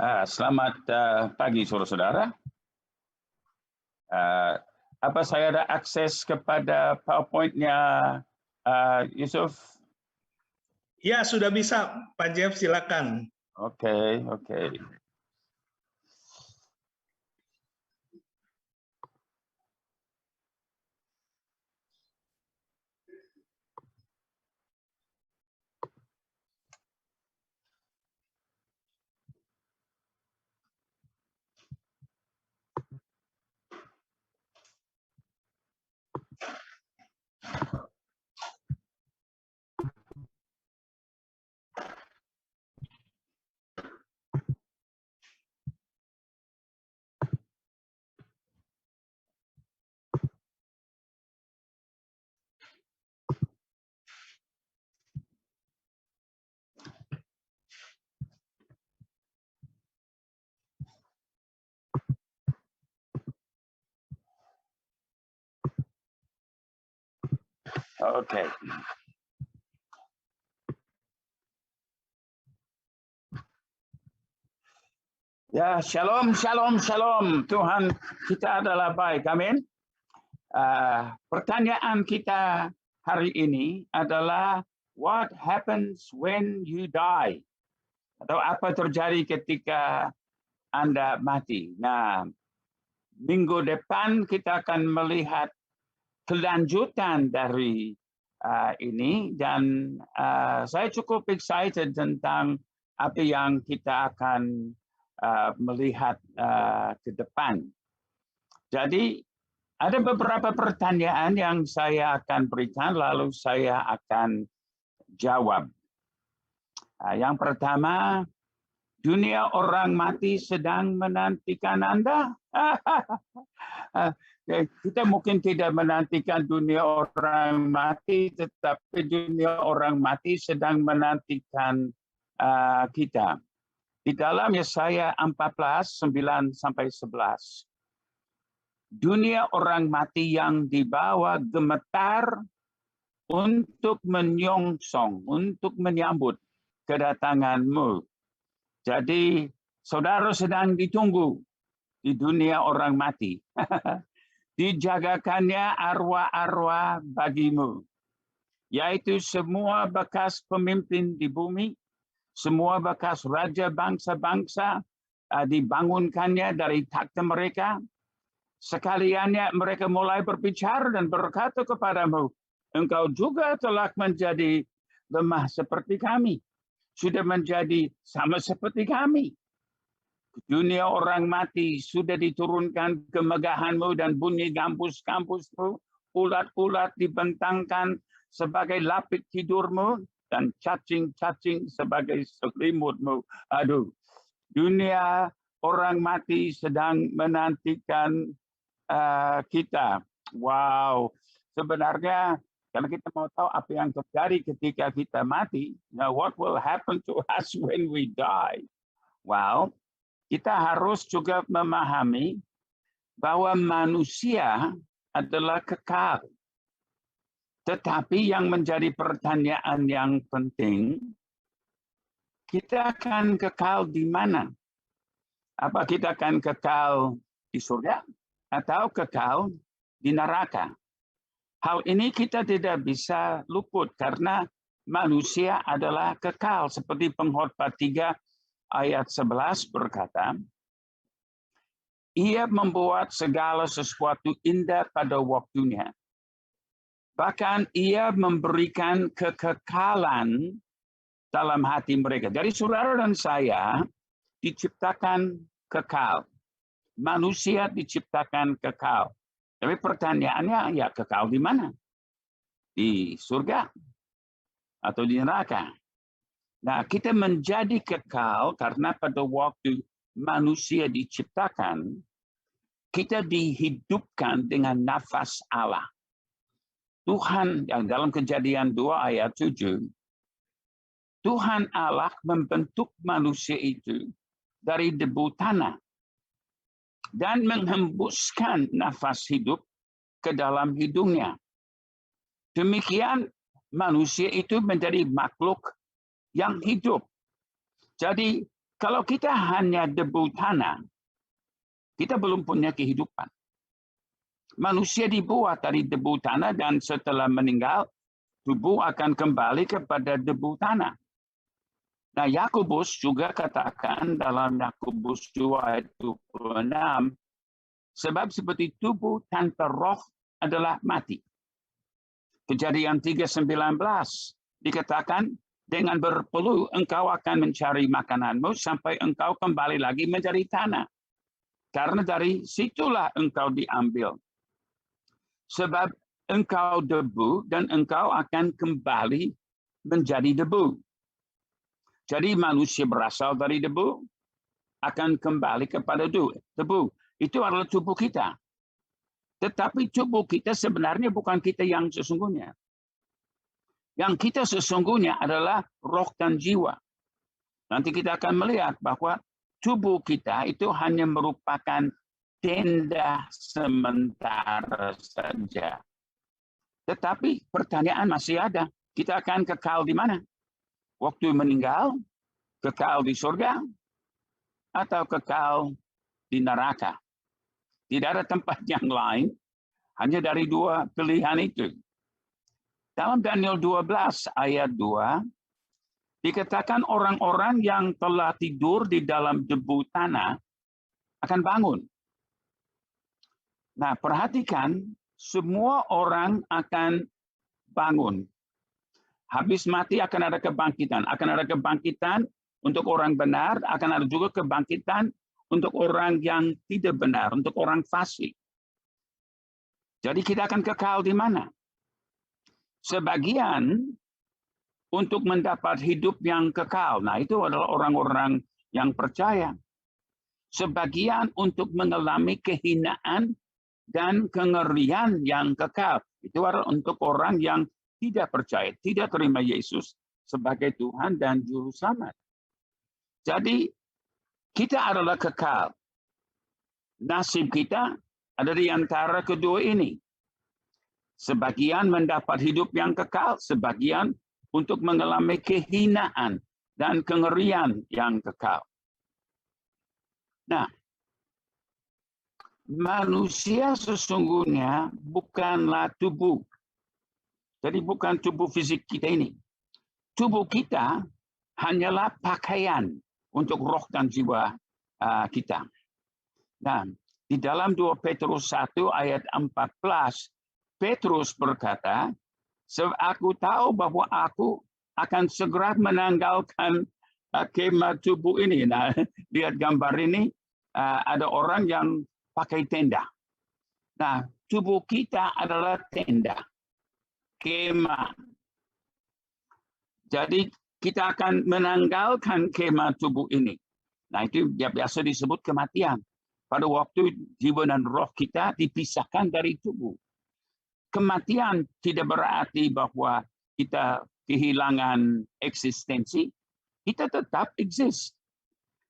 Selamat pagi saudara-saudara. Apa saya ada akses kepada PowerPoint-nya Yusuf? Ya, sudah bisa, Pak Jeff, silakan. Oke. Ya, shalom. Tuhan kita adalah baik. Amin. Pertanyaan kita hari ini adalah what happens when you die? Atau apa terjadi ketika Anda mati? Nah, minggu depan kita akan melihat kelanjutan dari ini dan saya cukup excited tentang apa yang kita akan melihat ke depan. Jadi ada beberapa pertanyaan yang saya akan berikan lalu saya akan jawab. Yang pertama, dunia orang mati sedang menantikan Anda. Kita mungkin tidak menantikan dunia orang mati, tetapi dunia orang mati sedang menantikan kita. Di dalam Yesaya 14, 9-11. Dunia orang mati yang dibawa gemetar untuk menyongsong, untuk menyambut kedatanganmu. Jadi saudara sedang ditunggu di dunia orang mati. Dijagakannya arwah-arwah bagimu, yaitu semua bekas pemimpin di bumi, semua bekas raja bangsa-bangsa dibangunkannya dari takhta mereka. Sekaliannya mereka mulai berbicara dan berkata kepadamu, engkau juga telah menjadi lemah seperti kami, sudah menjadi sama seperti kami. Dunia orang mati sudah diturunkan kemegahanmu dan bunyi kampus-kampusmu, ulat-ulat dibentangkan sebagai lapik tidurmu dan cacing-cacing sebagai selimutmu. Aduh, dunia orang mati sedang menantikan kita. Wow, sebenarnya kalau kita mau tahu apa yang terjadi ketika kita mati, what will happen to us when we die? Wow, kita harus juga memahami bahwa manusia adalah kekal. Tetapi yang menjadi pertanyaan yang penting, kita akan kekal di mana? Apa kita akan kekal di surga atau kekal di neraka? Hal ini kita tidak bisa luput karena manusia adalah kekal. Seperti Pengkhotbah 3 ayat 11 berkata, ia membuat segala sesuatu indah pada waktunya. Bahkan ia memberikan kekekalan dalam hati mereka. Jadi saudara dan saya diciptakan kekal. Manusia diciptakan kekal. Tapi pertanyaannya, ya kekal di mana? Di surga atau di neraka? Nah, kita menjadi kekal karena pada waktu manusia diciptakan, kita dihidupkan dengan nafas Allah. Tuhan yang dalam Kejadian 2 ayat 7, Tuhan Allah membentuk manusia itu dari debu tanah dan menghembuskan nafas hidup ke dalam hidungnya. Demikian manusia itu menjadi makhluk yang hidup. Jadi Kalau kita hanya debu tanah, kita belum punya kehidupan. Manusia dibuat dari debu tanah dan setelah meninggal, tubuh akan kembali kepada debu tanah. Nah, Yakobus juga katakan dalam Yakobus 2 ayat 26, sebab seperti tubuh tanpa roh adalah mati. Kejadian 3:19 dikatakan, dengan berpeluh engkau akan mencari makananmu sampai engkau kembali lagi menjadi tanah. Karena dari situlah engkau diambil. Sebab engkau debu dan engkau akan kembali menjadi debu. Jadi manusia berasal dari debu, akan kembali kepada debu. Itu adalah tubuh kita. Tetapi tubuh kita sebenarnya bukan kita yang sesungguhnya. Yang kita sesungguhnya adalah roh dan jiwa. Nanti kita akan melihat bahwa tubuh kita itu hanya merupakan tenda sementara saja. Tetapi pertanyaan masih ada. Kita akan kekal di mana? Waktu meninggal, kekal di surga, atau kekal di neraka. Tidak ada tempat yang lain, hanya dari dua pilihan itu. Dalam Daniel 12 ayat 2, dikatakan orang-orang yang telah tidur di dalam debu tanah akan bangun. Nah, perhatikan, semua orang akan bangun. Habis mati akan ada kebangkitan. Akan ada kebangkitan untuk orang benar, akan ada juga kebangkitan untuk orang yang tidak benar, untuk orang fasik. Jadi kita akan kekal di mana? Sebagian untuk mendapat hidup yang kekal. Nah, itu adalah orang-orang yang percaya. Sebagian untuk mengalami kehinaan dan kengerian yang kekal. Itu adalah untuk orang yang tidak percaya, tidak terima Yesus sebagai Tuhan dan Juru Selamat. Jadi, kita adalah kekal. Nasib kita ada di antara kedua ini. Sebagian mendapat hidup yang kekal, sebagian untuk mengalami kehinaan dan kengerian yang kekal. Nah, manusia sesungguhnya bukanlah tubuh. Jadi bukan tubuh fisik kita ini. Tubuh kita hanyalah pakaian untuk roh dan jiwa kita. Nah, di dalam 2 Petrus 1 ayat 14, Petrus berkata, sebab aku tahu bahwa aku akan segera menanggalkan kemah tubuh ini. Nah, lihat gambar ini, ada orang yang pakai tenda. Nah, tubuh kita adalah tenda, kemah. Jadi kita akan menanggalkan kemah tubuh ini. Nah, itu biasa disebut kematian. Pada waktu jiwa dan roh kita dipisahkan dari tubuh. Kematian tidak berarti bahwa kita kehilangan eksistensi. Kita tetap eksis.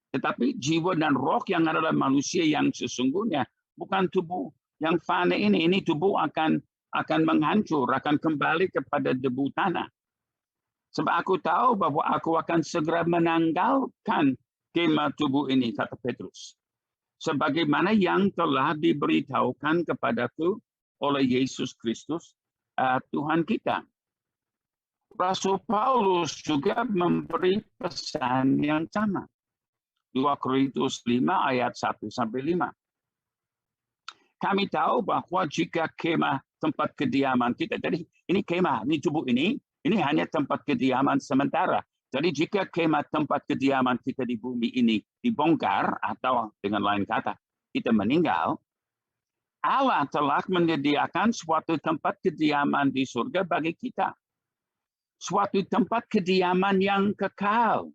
Tetapi jiwa dan roh yang adalah manusia yang sesungguhnya bukan tubuh yang fana ini. Ini tubuh akan menghancur, akan kembali kepada debu tanah. Sebab aku tahu bahwa aku akan segera menanggalkan kemah tubuh ini, kata Petrus. Sebagaimana yang telah diberitahukan kepadaku oleh Yesus Kristus, Tuhan kita. Rasul Paulus juga memberi pesan yang sama. 2 Korintus 5 ayat 1-5. Kami tahu bahwa jika kemah tempat kediaman kita, jadi ini kemah, ini tubuh ini hanya tempat kediaman sementara. Jadi jika kemah tempat kediaman kita di bumi ini dibongkar, atau dengan lain kata, kita meninggal, Allah telah menyediakan suatu tempat kediaman di surga bagi kita. Suatu tempat kediaman yang kekal,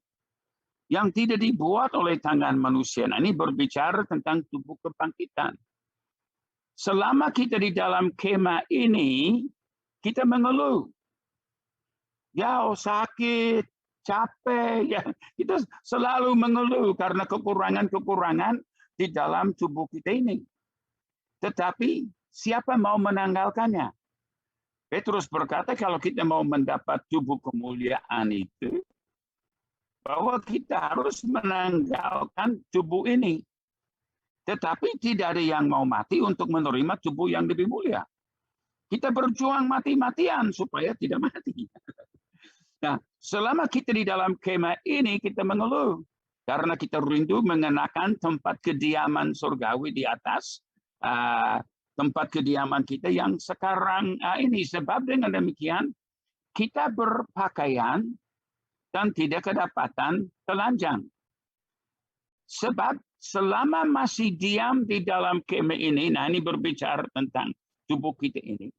yang tidak dibuat oleh tangan manusia. Nah, ini berbicara tentang tubuh kebangkitan. Selama kita di dalam kemah ini, kita mengeluh. Ya, sakit, capek, ya, kita selalu mengeluh karena kekurangan-kekurangan di dalam tubuh kita ini. Tetapi siapa mau menanggalkannya? Petrus berkata kalau kita mau mendapat tubuh kemuliaan itu, bahwa kita harus menanggalkan tubuh ini. Tetapi tidak ada yang mau mati untuk menerima tubuh yang lebih mulia. Kita berjuang mati-matian supaya tidak mati. Nah, selama kita di dalam kemah ini, kita mengeluh. Karena kita rindu mengenakan tempat kediaman surgawi di atas tempat kediaman kita yang sekarang ini. Sebab dengan demikian, kita berpakaian dan tidak kedapatan telanjang. Sebab selama masih diam di dalam kemah ini, nah ini berbicara tentang tubuh kita ini,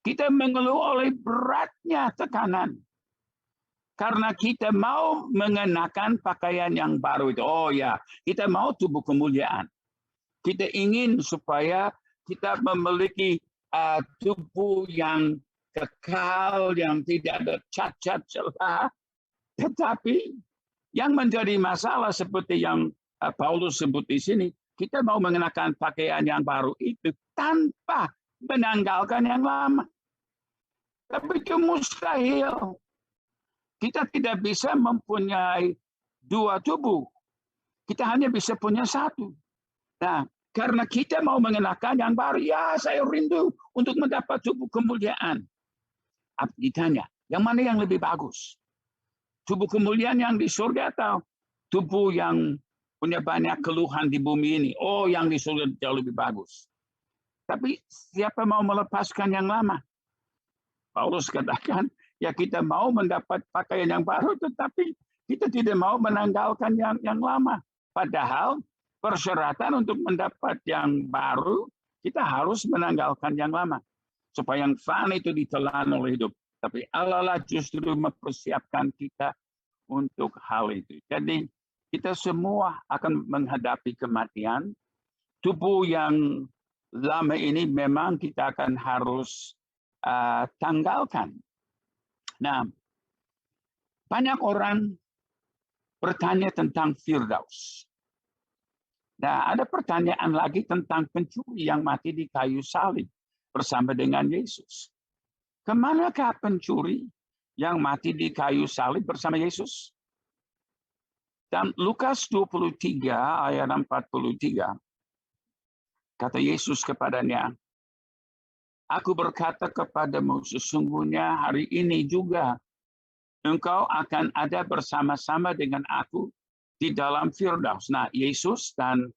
kita mengeluh oleh beratnya tekanan. Karena kita mau mengenakan pakaian yang baru itu. Oh ya, kita mau tubuh kemuliaan. Kita ingin supaya kita memiliki tubuh yang kekal, yang tidak ada cacat celah. Tetapi yang menjadi masalah seperti yang Paulus sebut di sini, kita mau mengenakan pakaian yang baru itu tanpa menanggalkan yang lama. Tapi itu mustahil. Kita tidak bisa mempunyai dua tubuh. Kita hanya bisa punya satu. Nah, karena kita mau mengenakan yang baru, ya saya rindu untuk mendapat tubuh kemuliaan. Ditanya, yang mana yang lebih bagus? Tubuh kemuliaan yang di surga atau tubuh yang punya banyak keluhan di bumi ini? Oh, yang di surga jauh lebih bagus. Tapi siapa mau melepaskan yang lama? Paulus katakan, ya kita mau mendapat pakaian yang baru, tetapi kita tidak mau menanggalkan yang lama. Padahal persyaratan untuk mendapat yang baru, kita harus menanggalkan yang lama. Supaya yang fana itu ditelan oleh hidup. Tapi Allah lah justru mempersiapkan kita untuk hal itu. Jadi kita semua akan menghadapi kematian. Tubuh yang lama ini memang kita akan harus tanggalkan. Nah, banyak orang bertanya tentang Firdaus. Nah, ada pertanyaan lagi tentang pencuri yang mati di kayu salib bersama dengan Yesus. Kemanakah pencuri yang mati di kayu salib bersama Yesus? Dan Lukas 23 ayat 43, kata Yesus kepadanya, Aku berkata kepadamu, sesungguhnya hari ini juga engkau akan ada bersama-sama dengan aku di dalam Firdaus. Nah, Yesus dan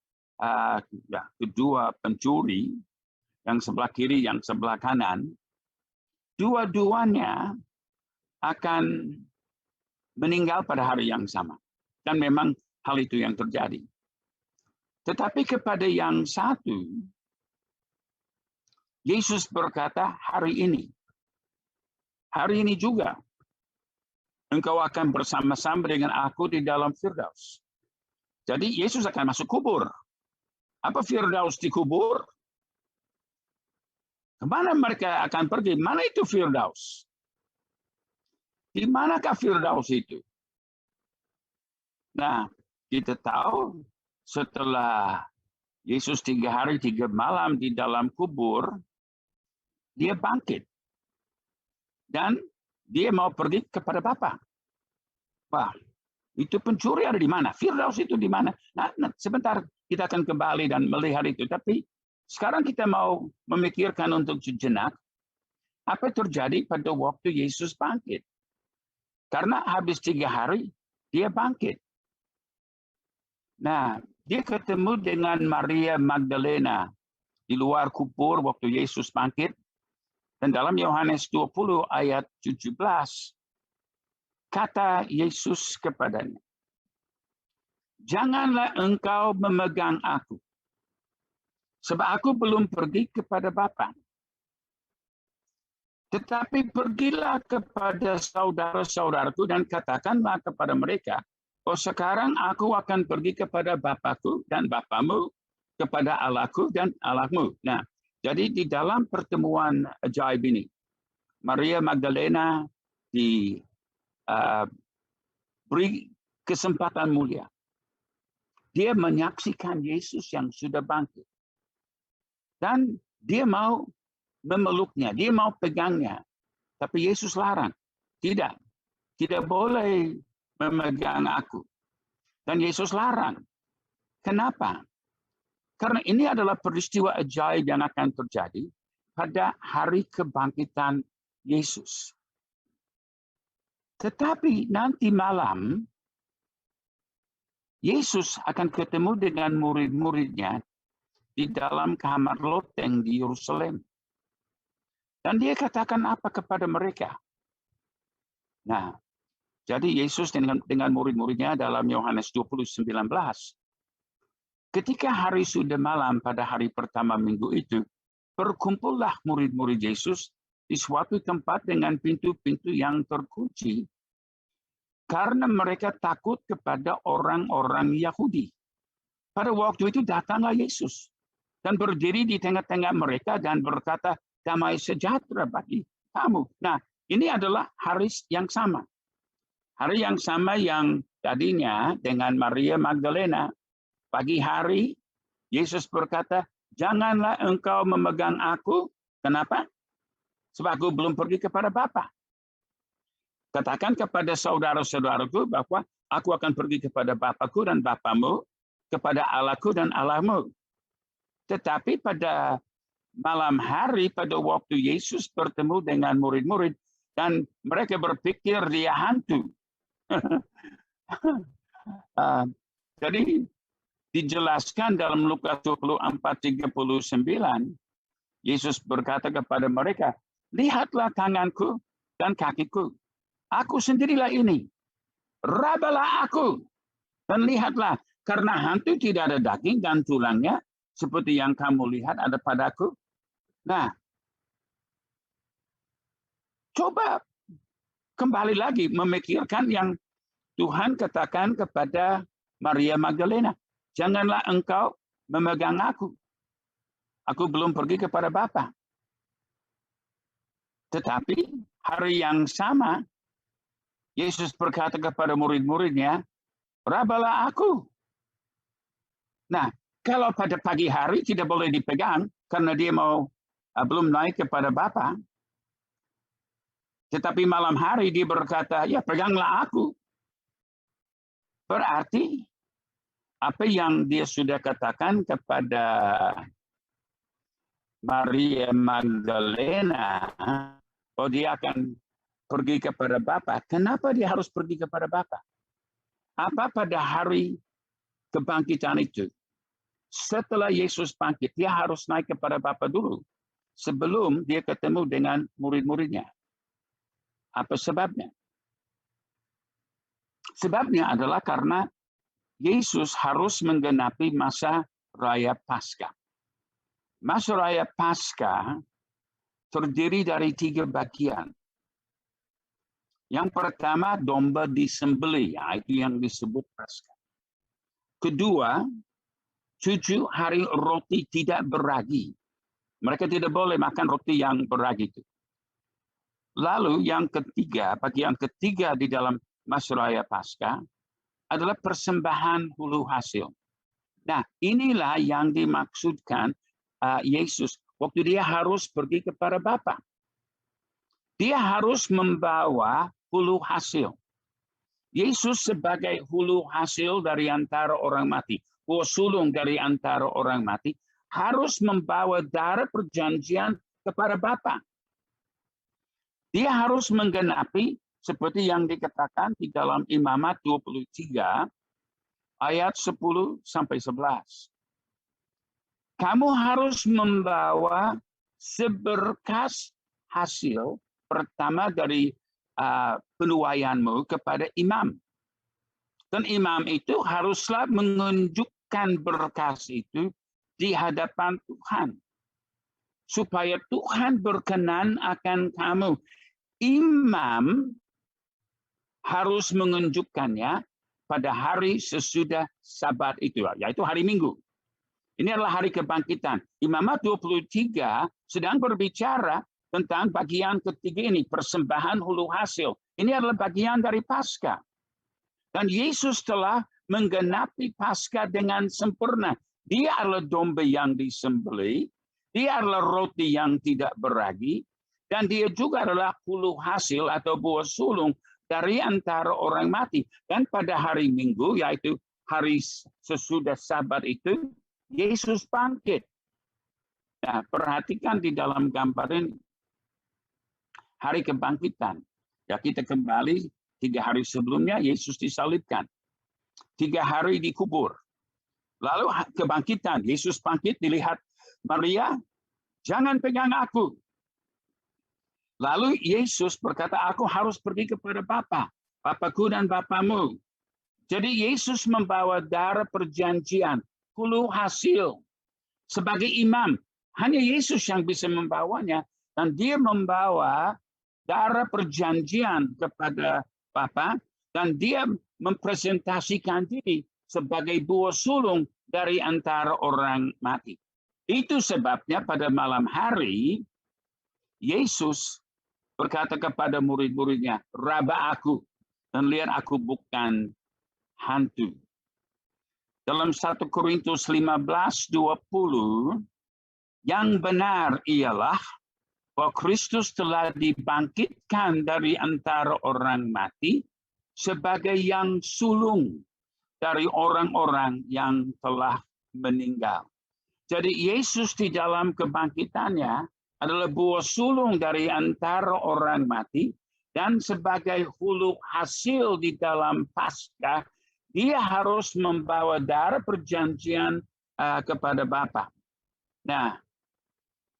kedua pencuri, yang sebelah kiri, yang sebelah kanan, dua-duanya akan meninggal pada hari yang sama. Dan memang hal itu yang terjadi. Tetapi kepada yang satu, Yesus berkata, hari ini juga, engkau akan bersama-sama dengan aku di dalam Firdaus. Jadi Yesus akan masuk kubur. Apa Firdaus di kubur? Kemana mereka akan pergi? Mana itu Firdaus? Di manakah Firdaus itu? Nah, kita tahu setelah Yesus 3 hari 3 malam di dalam kubur, dia bangkit. Dan dia mau pergi kepada Bapa. Wah, itu pencuri ada di mana? Firdaus itu di mana? Nah, sebentar kita akan kembali dan melihat itu. Tapi sekarang kita mau memikirkan untuk sejenak apa terjadi pada waktu Yesus bangkit. Karena habis 3 hari dia bangkit. Nah, dia ketemu dengan Maria Magdalena di luar kubur waktu Yesus bangkit. Dan dalam Yohanes 20 ayat 17, kata Yesus kepadanya, janganlah engkau memegang aku, sebab aku belum pergi kepada Bapa. Tetapi pergilah kepada saudara-saudaraku dan katakanlah kepada mereka, oh sekarang aku akan pergi kepada Bapakku dan Bapamu, kepada Allahku dan Allahmu. Nah, jadi di dalam pertemuan ajaib ini, Maria Magdalena diberi kesempatan mulia. Dia menyaksikan Yesus yang sudah bangkit. Dan dia mau memeluknya, dia mau pegangnya. Tapi Yesus larang. Tidak boleh memegang aku. Dan Yesus larang. Kenapa? Karena ini adalah peristiwa ajaib yang akan terjadi pada hari kebangkitan Yesus. Tetapi nanti malam, Yesus akan ketemu dengan murid-muridnya di dalam kamar loteng di Yerusalem. Dan dia katakan apa kepada mereka? Nah, jadi Yesus dengan murid-muridnya dalam Yohanes 20:19. Ketika hari sudah malam pada hari pertama minggu itu, berkumpullah murid-murid Yesus di suatu tempat dengan pintu-pintu yang terkunci, karena mereka takut kepada orang-orang Yahudi. Pada waktu itu datanglah Yesus dan berdiri di tengah-tengah mereka dan berkata, damai sejahtera bagi kamu. Nah, ini adalah hari yang sama. Hari yang sama yang tadinya dengan Maria Magdalena. Pagi hari, Yesus berkata, janganlah engkau memegang aku. Kenapa? Sebab aku belum pergi kepada Bapa. Katakan kepada saudara-saudaraku bahwa aku akan pergi kepada Bapakku dan Bapamu, kepada Allahku dan Allahmu. Tetapi pada malam hari, pada waktu Yesus bertemu dengan murid-murid, dan mereka berpikir dia hantu. Jadi, dijelaskan dalam Lukas 24:39, Yesus berkata kepada mereka, lihatlah tanganku dan kakiku. Aku sendirilah ini. Rabalah aku. Dan lihatlah, karena hantu tidak ada daging dan tulangnya, seperti yang kamu lihat ada padaku. Nah, coba kembali lagi memikirkan yang Tuhan katakan kepada Maria Magdalena. Janganlah engkau memegang aku. Aku belum pergi kepada Bapa. Tetapi hari yang sama, Yesus berkata kepada murid-muridnya, rabalah aku. Nah, kalau pada pagi hari tidak boleh dipegang, karena dia belum naik kepada Bapa. Tetapi malam hari dia berkata, ya peganglah aku. Berarti, apa yang dia sudah katakan kepada Maria Magdalena, dia akan pergi kepada Bapa. Kenapa dia harus pergi kepada Bapa? Apa pada hari kebangkitan itu? Setelah Yesus bangkit, dia harus naik kepada Bapa dulu. Sebelum dia ketemu dengan murid-muridnya. Apa sebabnya? Sebabnya adalah karena Yesus harus menggenapi masa raya Paskah. Masa raya Paskah terdiri dari 3 bagian. Yang pertama, domba disembelih, itu yang disebut Paskah. Kedua, 7 hari roti tidak beragi. Mereka tidak boleh makan roti yang beragi itu. Lalu yang ketiga, bagian ketiga di dalam masa raya Paskah adalah persembahan hulu hasil. Nah, inilah yang dimaksudkan Yesus waktu dia harus pergi kepada Bapa. Dia harus membawa hulu hasil. Yesus sebagai hulu hasil dari antara orang mati, sulung dari antara orang mati, harus membawa darah perjanjian kepada Bapa. Dia harus menggenapi seperti yang dikatakan di dalam Imamat 23 ayat 10-11. Kamu harus membawa seberkas hasil pertama dari penuaianmu kepada imam. Dan imam itu haruslah menunjukkan berkas itu di hadapan Tuhan. Supaya Tuhan berkenan akan kamu. Imam harus menunjukkannya pada hari sesudah Sabat itu, yaitu hari Minggu. Ini adalah hari kebangkitan. Imamat 23 sedang berbicara tentang bagian ketiga ini, persembahan hulu hasil. Ini adalah bagian dari Paskah. Dan Yesus telah menggenapi Paskah dengan sempurna. Dia adalah domba yang disembelih, dia adalah roti yang tidak beragi, dan dia juga adalah hulu hasil atau buah sulung dari antara orang mati. Dan pada hari Minggu, yaitu hari sesudah Sabat itu, Yesus bangkit. Nah, perhatikan di dalam gambar ini. Hari kebangkitan. Ya, kita kembali 3 hari sebelumnya, Yesus disalibkan. 3 hari dikubur. Lalu kebangkitan, Yesus bangkit, dilihat Maria, jangan pegang aku. Lalu Yesus berkata, aku harus pergi kepada Bapa, Bapakku dan Bapamu. Jadi Yesus membawa darah perjanjian, hulu hasil. Sebagai imam, hanya Yesus yang bisa membawanya. Dan dia membawa darah perjanjian kepada Bapa, dan dia mempresentasikan diri sebagai buah sulung dari antara orang mati. Itu sebabnya pada malam hari, Yesus berkata kepada murid-muridnya, raba aku, dan lihat aku bukan hantu. Dalam 1 Korintus 15:20, yang benar ialah bahwa Kristus telah dibangkitkan dari antara orang mati sebagai yang sulung dari orang-orang yang telah meninggal. Jadi Yesus di dalam kebangkitannya adalah buah sulung dari antara orang mati, dan sebagai hulu hasil di dalam Paskah, dia harus membawa darah perjanjian kepada Bapa. Nah,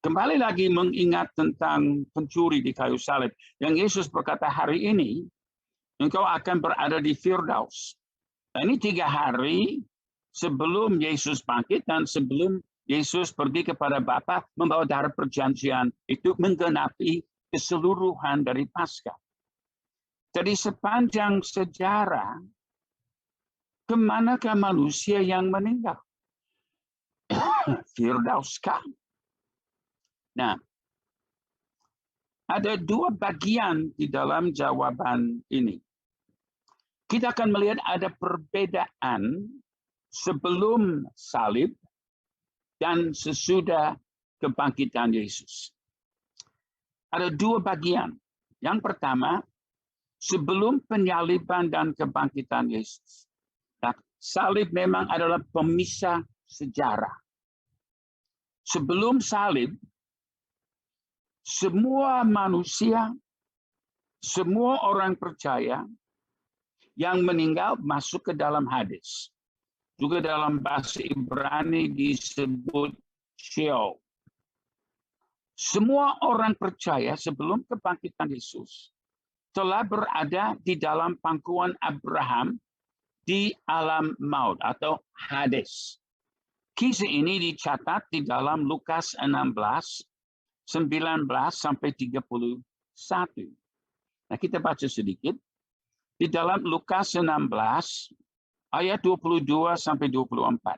kembali lagi mengingat tentang pencuri di kayu salib. Yang Yesus berkata, hari ini engkau akan berada di Firdaus. Nah, ini 3 hari sebelum Yesus bangkit dan sebelum Yesus pergi kepada Bapa membawa darah perjanjian, itu menggenapi keseluruhan dari Paskah. Jadi sepanjang sejarah, kemanakah manusia yang meninggal? Firdauskah? Nah, ada 2 bagian di dalam jawaban ini. Kita akan melihat ada perbedaan sebelum salib dan sesudah kebangkitan Yesus. Ada 2 bagian. Yang pertama, sebelum penyaliban dan kebangkitan Yesus. Nah, salib memang adalah pemisah sejarah. Sebelum salib, semua manusia, semua orang percaya yang meninggal masuk ke dalam Hades. Juga dalam bahasa Ibrani disebut Sheol. Semua orang percaya sebelum kebangkitan Yesus telah berada di dalam pangkuan Abraham di alam maut atau Hades. Kisah ini dicatat di dalam Lukas 16, 19 sampai 31. Nah, kita baca sedikit. Di dalam Lukas 16, ayat 22 sampai 24.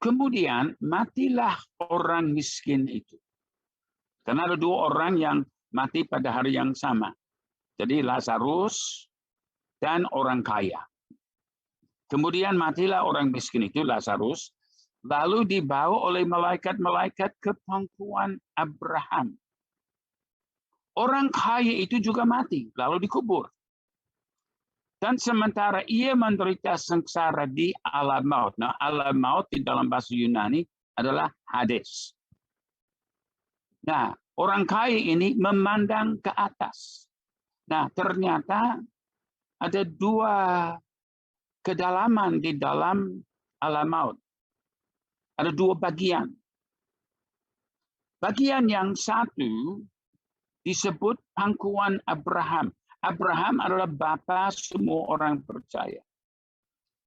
Kemudian matilah orang miskin itu. Karena ada 2 orang yang mati pada hari yang sama. Jadi Lazarus dan orang kaya. Kemudian matilah orang miskin itu, Lazarus, lalu dibawa oleh malaikat-malaikat ke pangkuan Abraham. Orang kaya itu juga mati, lalu dikubur. Dan sementara ia menderita sengsara di alam maut. Nah, alam maut di dalam bahasa Yunani adalah Hades. Nah, orang kaya ini memandang ke atas. Nah, ternyata ada 2 kedalaman di dalam alam maut. Ada 2 bagian. Bagian yang satu disebut pangkuan Abraham. Abraham adalah bapa semua orang percaya.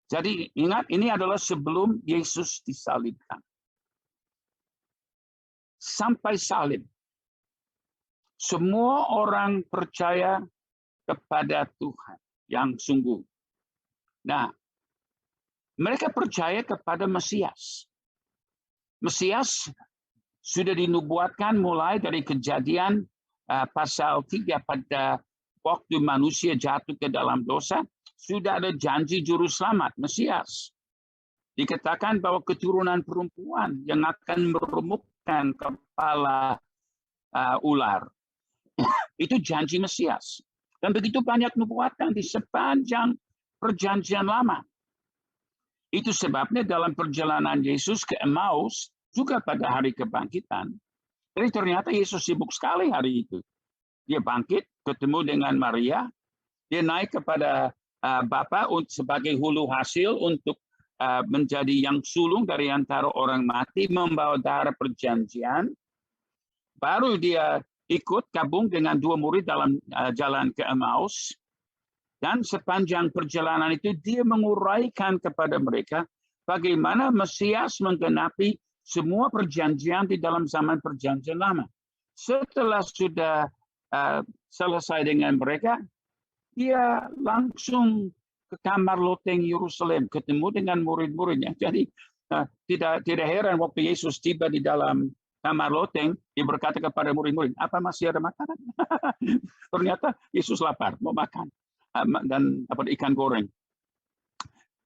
Jadi ingat, ini adalah sebelum Yesus disalibkan. Sampai salib, semua orang percaya kepada Tuhan yang sungguh. Nah, mereka percaya kepada Mesias. Mesias sudah dinubuatkan mulai dari Kejadian pasal 3 pada waktu manusia jatuh ke dalam dosa, sudah ada janji juru selamat, Mesias. Dikatakan bahwa keturunan perempuan yang akan meremukkan kepala ular. Itu janji Mesias. Dan begitu banyak nubuatan di sepanjang perjanjian lama. Itu sebabnya dalam perjalanan Yesus ke Emmaus, juga pada hari kebangkitan, jadi ternyata Yesus sibuk sekali hari itu. Dia bangkit, ketemu dengan Maria, dia naik kepada Bapa sebagai hulu hasil untuk menjadi yang sulung dari antara orang mati, membawa darah perjanjian. Baru dia ikut gabung dengan 2 murid dalam jalan ke Emmaus. Dan sepanjang perjalanan itu dia menguraikan kepada mereka bagaimana Mesias menggenapi semua perjanjian di dalam zaman perjanjian lama. Setelah sudah selesai dengan mereka, dia langsung ke kamar loteng Yerusalem, ketemu dengan murid-muridnya. Jadi tidak heran waktu Yesus tiba di dalam kamar loteng, dia berkata kepada murid-murid, apa masih ada makanan? Ternyata Yesus lapar, mau makan. Dan dapat ikan goreng.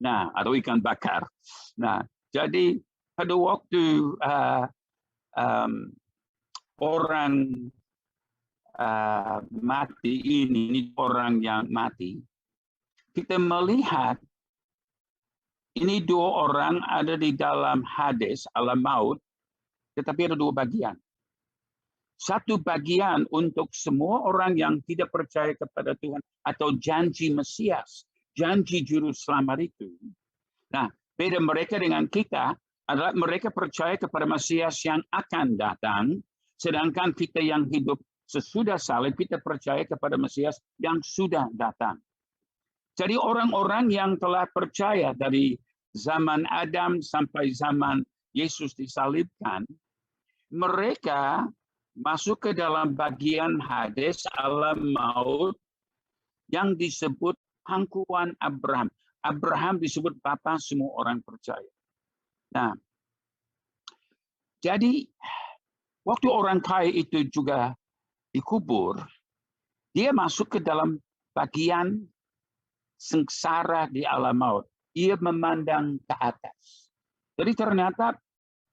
Nah, atau ikan bakar. Nah, jadi pada waktu orang mati ini orang yang mati, kita melihat ini 2 orang ada di dalam Hades, alam maut, tetapi ada 2 bagian. Satu bagian untuk semua orang yang tidak percaya kepada Tuhan atau janji Mesias, janji juru selamat itu. Nah, beda mereka dengan kita adalah mereka percaya kepada Mesias yang akan datang, sedangkan kita yang hidup sesudah salib, kita percaya kepada Mesias yang sudah datang. Jadi orang-orang yang telah percaya dari zaman Adam sampai zaman Yesus disalibkan, mereka masuk ke dalam bagian Hades, alam maut, yang disebut pangkuan Abraham. Abraham disebut bapa semua orang percaya. Nah, jadi waktu orang kaya itu juga dikubur, dia masuk ke dalam bagian sengsara di alam maut. Ia memandang ke atas. Jadi ternyata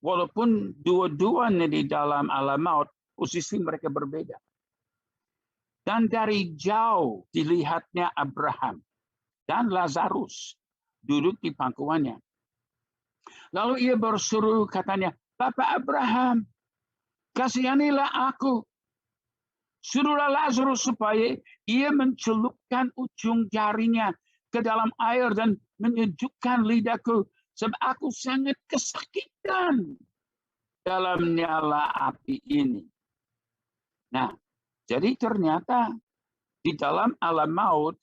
walaupun dua-duanya di dalam alam maut, posisi mereka berbeda. Dan dari jauh dilihatnya Abraham dan Lazarus duduk di pangkuannya. Lalu ia berseru katanya, Bapak Abraham, kasihanilah aku. Suruhlah Lazarus supaya ia mencelupkan ujung jarinya ke dalam air dan menyejukkan lidahku. Sebab aku sangat kesakitan dalam nyala api ini. Nah, jadi ternyata di dalam alam maut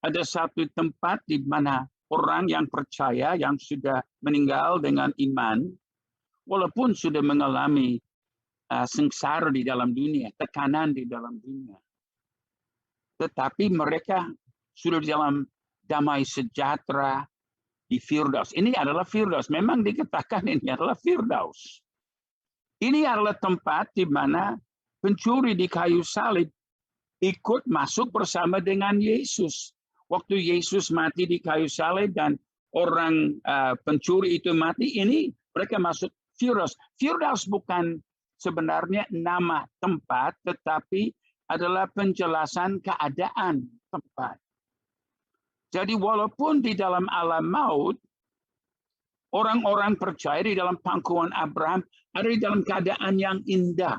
ada satu tempat di mana orang yang percaya, yang sudah meninggal dengan iman, walaupun sudah mengalami sengsara di dalam dunia, tekanan di dalam dunia, tetapi mereka sudah di dalam damai sejahtera di Firdaus. Ini adalah Firdaus. Memang dikatakan ini adalah Firdaus. Ini adalah tempat di mana pencuri di kayu salib ikut masuk bersama dengan Yesus. Waktu Yesus mati di kayu salib dan orang pencuri itu mati, ini mereka masuk Firdaus. Firdaus bukan sebenarnya nama tempat, tetapi adalah penjelasan keadaan tempat. Jadi walaupun di dalam alam maut, orang-orang percaya di dalam pangkuan Abraham ada di dalam keadaan yang indah.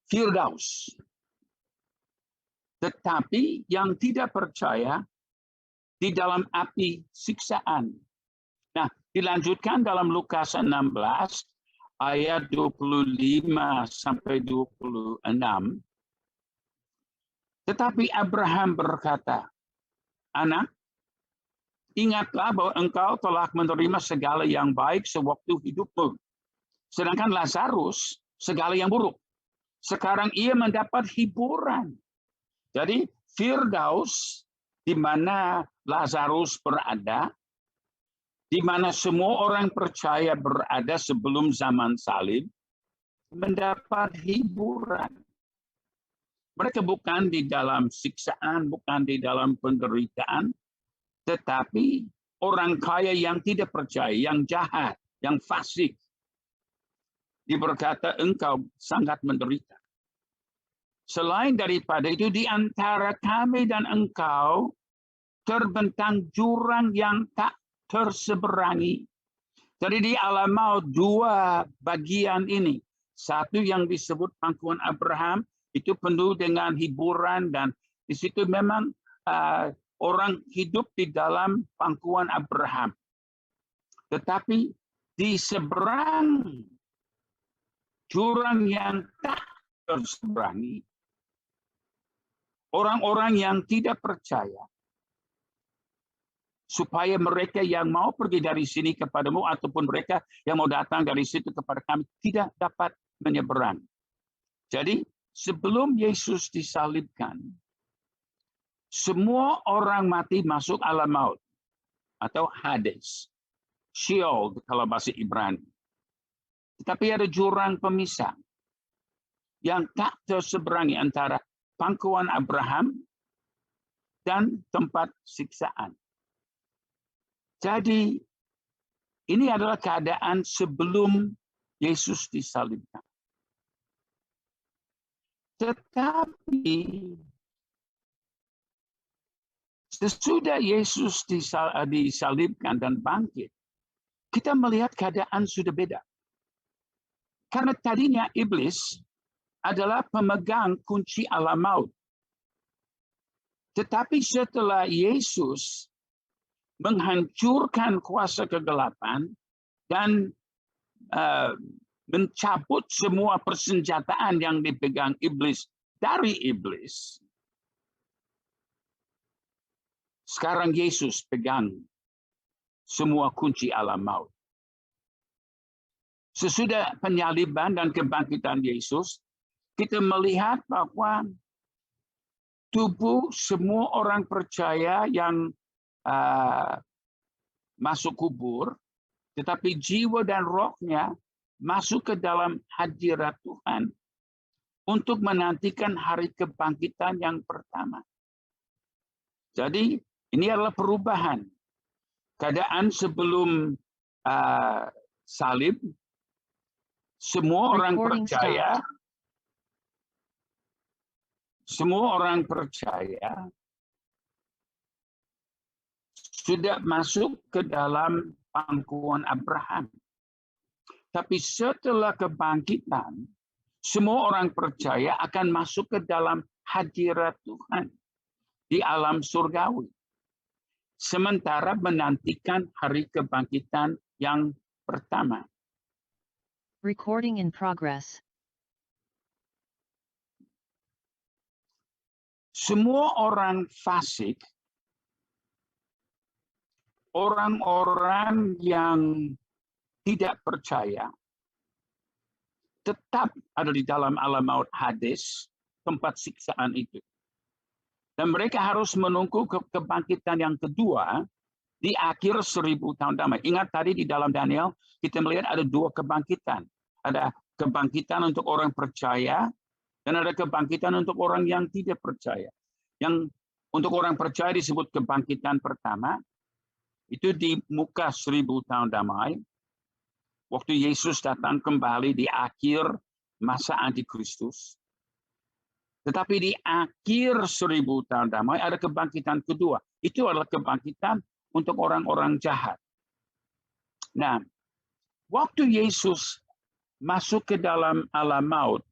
Firdaus. Tetapi yang tidak percaya di dalam api siksaan. Nah, dilanjutkan dalam Lukas 16 ayat 25 sampai 26. Tetapi Abraham berkata, Anak, ingatlah bahwa engkau telah menerima segala yang baik sewaktu hidupmu. Sedangkan Lazarus segala yang buruk. Sekarang ia mendapat hiburan. Jadi Firdaus di mana Lazarus berada, di mana semua orang percaya berada sebelum zaman salib, mendapat hiburan. Mereka bukan di dalam siksaan, bukan di dalam penderitaan, tetapi orang kaya yang tidak percaya, yang jahat, yang fasik. Dia berkata, engkau sangat menderita. Selain daripada itu, di antara kami dan engkau terbentang jurang yang tak terseberangi. Jadi di alam maut dua bagian ini. Satu yang disebut pangkuan Abraham, itu penuh dengan hiburan, dan di situ memang orang hidup di dalam pangkuan Abraham. Tetapi di seberang jurang yang tak terseberangi, orang-orang yang tidak percaya, supaya mereka yang mau pergi dari sini kepadamu ataupun mereka yang mau datang dari situ kepada kami tidak dapat menyeberang. Jadi sebelum Yesus disalibkan, semua orang mati masuk alam maut atau Hades, Sheol kalau bahasa Ibrani. Tetapi ada jurang pemisah yang tak terseberangi antara pangkuan Abraham dan tempat siksaan. Jadi ini adalah keadaan sebelum Yesus disalibkan. Tetapi sesudah Yesus disalibkan dan bangkit, kita melihat keadaan sudah beda. Karena tadinya iblis adalah pemegang kunci alam maut. Tetapi setelah Yesus menghancurkan kuasa kegelapan dan mencabut semua persenjataan yang dipegang iblis dari iblis, sekarang Yesus pegang semua kunci alam maut. Sesudah penyaliban dan kebangkitan Yesus, kita melihat bahwa tubuh semua orang percaya yang masuk kubur, tetapi jiwa dan rohnya masuk ke dalam hadirat Tuhan untuk menantikan hari kebangkitan yang pertama. Jadi ini adalah perubahan. Keadaan sebelum salib, semua orang percaya sudah masuk ke dalam pangkuan Abraham. Tapi setelah kebangkitan, semua orang percaya akan masuk ke dalam hadirat Tuhan di alam surgawi. Sementara menantikan hari kebangkitan yang pertama. Recording in progress. Semua orang fasik, orang-orang yang tidak percaya, tetap ada di dalam alam maut Hades, tempat siksaan itu. Dan mereka harus menunggu kebangkitan yang kedua di akhir 1000 tahun damai. Ingat tadi di dalam Daniel, kita melihat ada dua kebangkitan. Ada kebangkitan untuk orang percaya, dan ada kebangkitan untuk orang yang tidak percaya. Yang untuk orang percaya disebut kebangkitan pertama, itu di muka 1000 tahun damai, waktu Yesus datang kembali di akhir masa antikristus. Tetapi di akhir 1000 tahun damai ada kebangkitan kedua. Itu adalah kebangkitan untuk orang-orang jahat. Nah, waktu Yesus masuk ke dalam alam maut,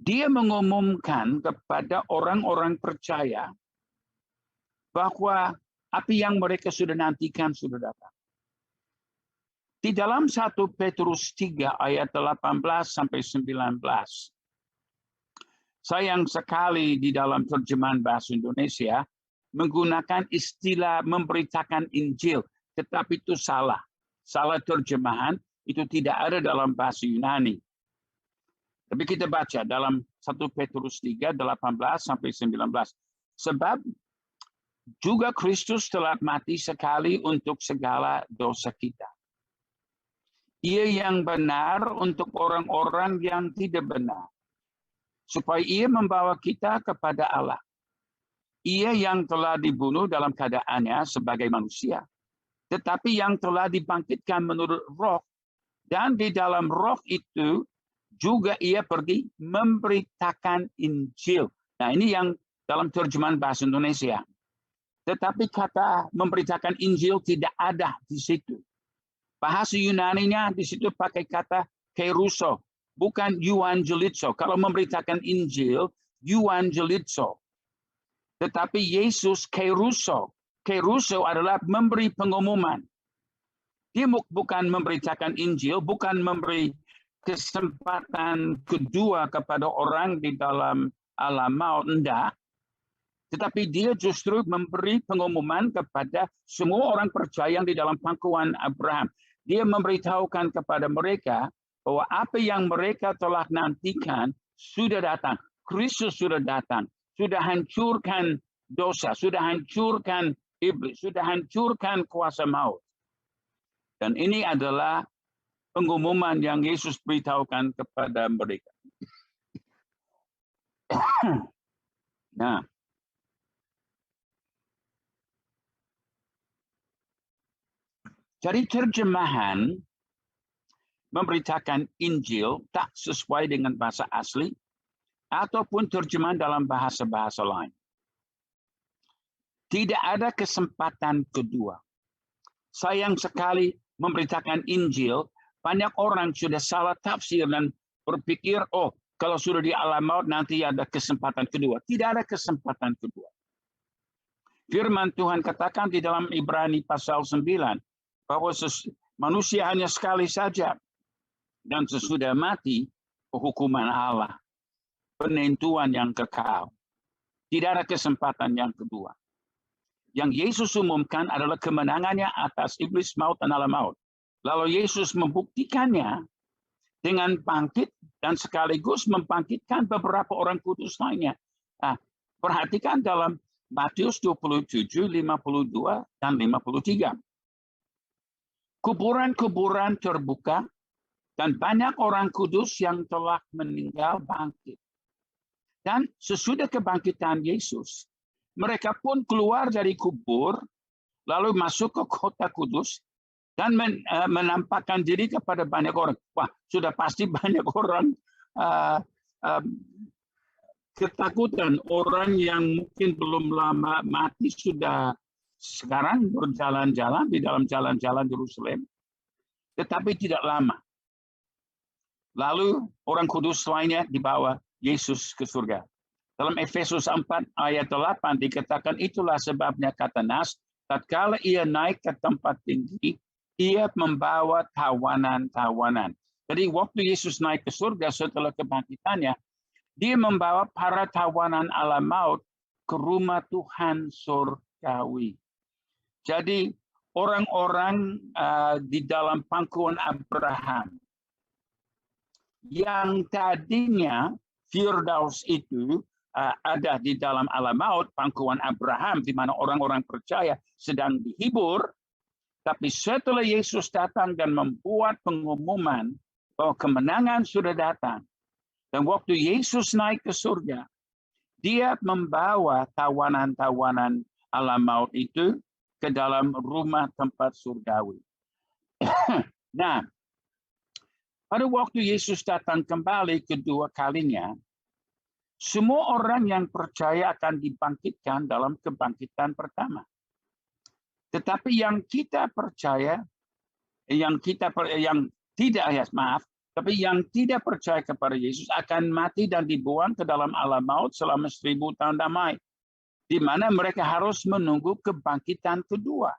dia mengumumkan kepada orang-orang percaya bahwa api yang mereka sudah nantikan sudah datang. Di dalam 1 Petrus 3 ayat 18 sampai 19. Sayang sekali di dalam terjemahan bahasa Indonesia menggunakan istilah memberitakan Injil, tetapi itu salah. Salah terjemahan, itu tidak ada dalam bahasa Yunani. Tapi kita baca dalam 1 Petrus 3, 18 sampai 19. Sebab juga Kristus telah mati sekali untuk segala dosa kita. Ia yang benar untuk orang-orang yang tidak benar, supaya ia membawa kita kepada Allah. Ia yang telah dibunuh dalam keadaannya sebagai manusia, tetapi yang telah dibangkitkan menurut roh, dan di dalam roh itu juga ia pergi memberitakan Injil. Nah, ini yang dalam terjemahan bahasa Indonesia. Tetapi kata memberitakan Injil tidak ada di situ. Bahasa Yunaninya di situ pakai kata keruso, bukan euangelizo. Kalau memberitakan Injil, euangelizo. Tetapi Yesus keruso. Keruso adalah memberi pengumuman. Dia bukan memberitakan Injil, bukan memberi kesempatan kedua kepada orang di dalam alam maut, enggak. Tetapi dia justru memberi pengumuman kepada semua orang percaya yang di dalam pangkuan Abraham. Dia memberitahukan kepada mereka bahwa apa yang mereka telah nantikan sudah datang. Kristus sudah datang. Sudah hancurkan dosa. Sudah hancurkan iblis. Sudah hancurkan kuasa maut. Dan ini adalah pengumuman yang Yesus beritahukan kepada mereka. Nah, jadi terjemahan memberitakan Injil tak sesuai dengan bahasa asli ataupun terjemahan dalam bahasa-bahasa lain. Tidak ada kesempatan kedua. Sayang sekali memberitakan Injil, banyak orang sudah salah tafsir dan berpikir, oh kalau sudah di alam maut nanti ada kesempatan kedua. Tidak ada kesempatan kedua. Firman Tuhan katakan di dalam Ibrani pasal 9, bahwa manusia hanya sekali saja dan sesudah mati hukuman Allah, penentuan yang kekal. Tidak ada kesempatan yang kedua. Yang Yesus umumkan adalah kemenangannya atas iblis, maut, dan alam maut. Lalu Yesus membuktikannya dengan bangkit dan sekaligus membangkitkan beberapa orang kudus lainnya. Nah, perhatikan dalam Matius 27, 52, dan 53. Kuburan-kuburan terbuka dan banyak orang kudus yang telah meninggal bangkit. Dan sesudah kebangkitan Yesus, mereka pun keluar dari kubur, lalu masuk ke kota kudus, dan menampakkan diri kepada banyak orang. Wah, sudah pasti banyak orang ketakutan. Orang yang mungkin belum lama mati sudah sekarang berjalan-jalan di dalam jalan-jalan Yerusalem, tetapi tidak lama. Lalu orang kudus lainnya dibawa Yesus ke surga. Dalam Efesus 4 ayat 8 dikatakan itulah sebabnya kata Nas, tatkala ia naik ke tempat tinggi, ia membawa tawanan-tawanan. Jadi waktu Yesus naik ke surga setelah kebangkitannya, dia membawa para tawanan alam maut ke rumah Tuhan surgawi. Jadi orang-orang di dalam pangkuan Abraham yang tadinya Firdaus itu ada di dalam alam maut, pangkuan Abraham, di mana orang-orang percaya sedang dihibur, tapi setelah Yesus datang dan membuat pengumuman bahwa kemenangan sudah datang, dan waktu Yesus naik ke surga, dia membawa tawanan-tawanan alam maut itu ke dalam rumah tempat surgawi. Nah, pada waktu Yesus datang kembali kedua kalinya, semua orang yang percaya akan dibangkitkan dalam kebangkitan pertama. Tetapi yang kita percaya, yang tidak percaya kepada Yesus akan mati dan dibuang ke dalam alam maut selama 1000 tahun damai, di mana mereka harus menunggu kebangkitan kedua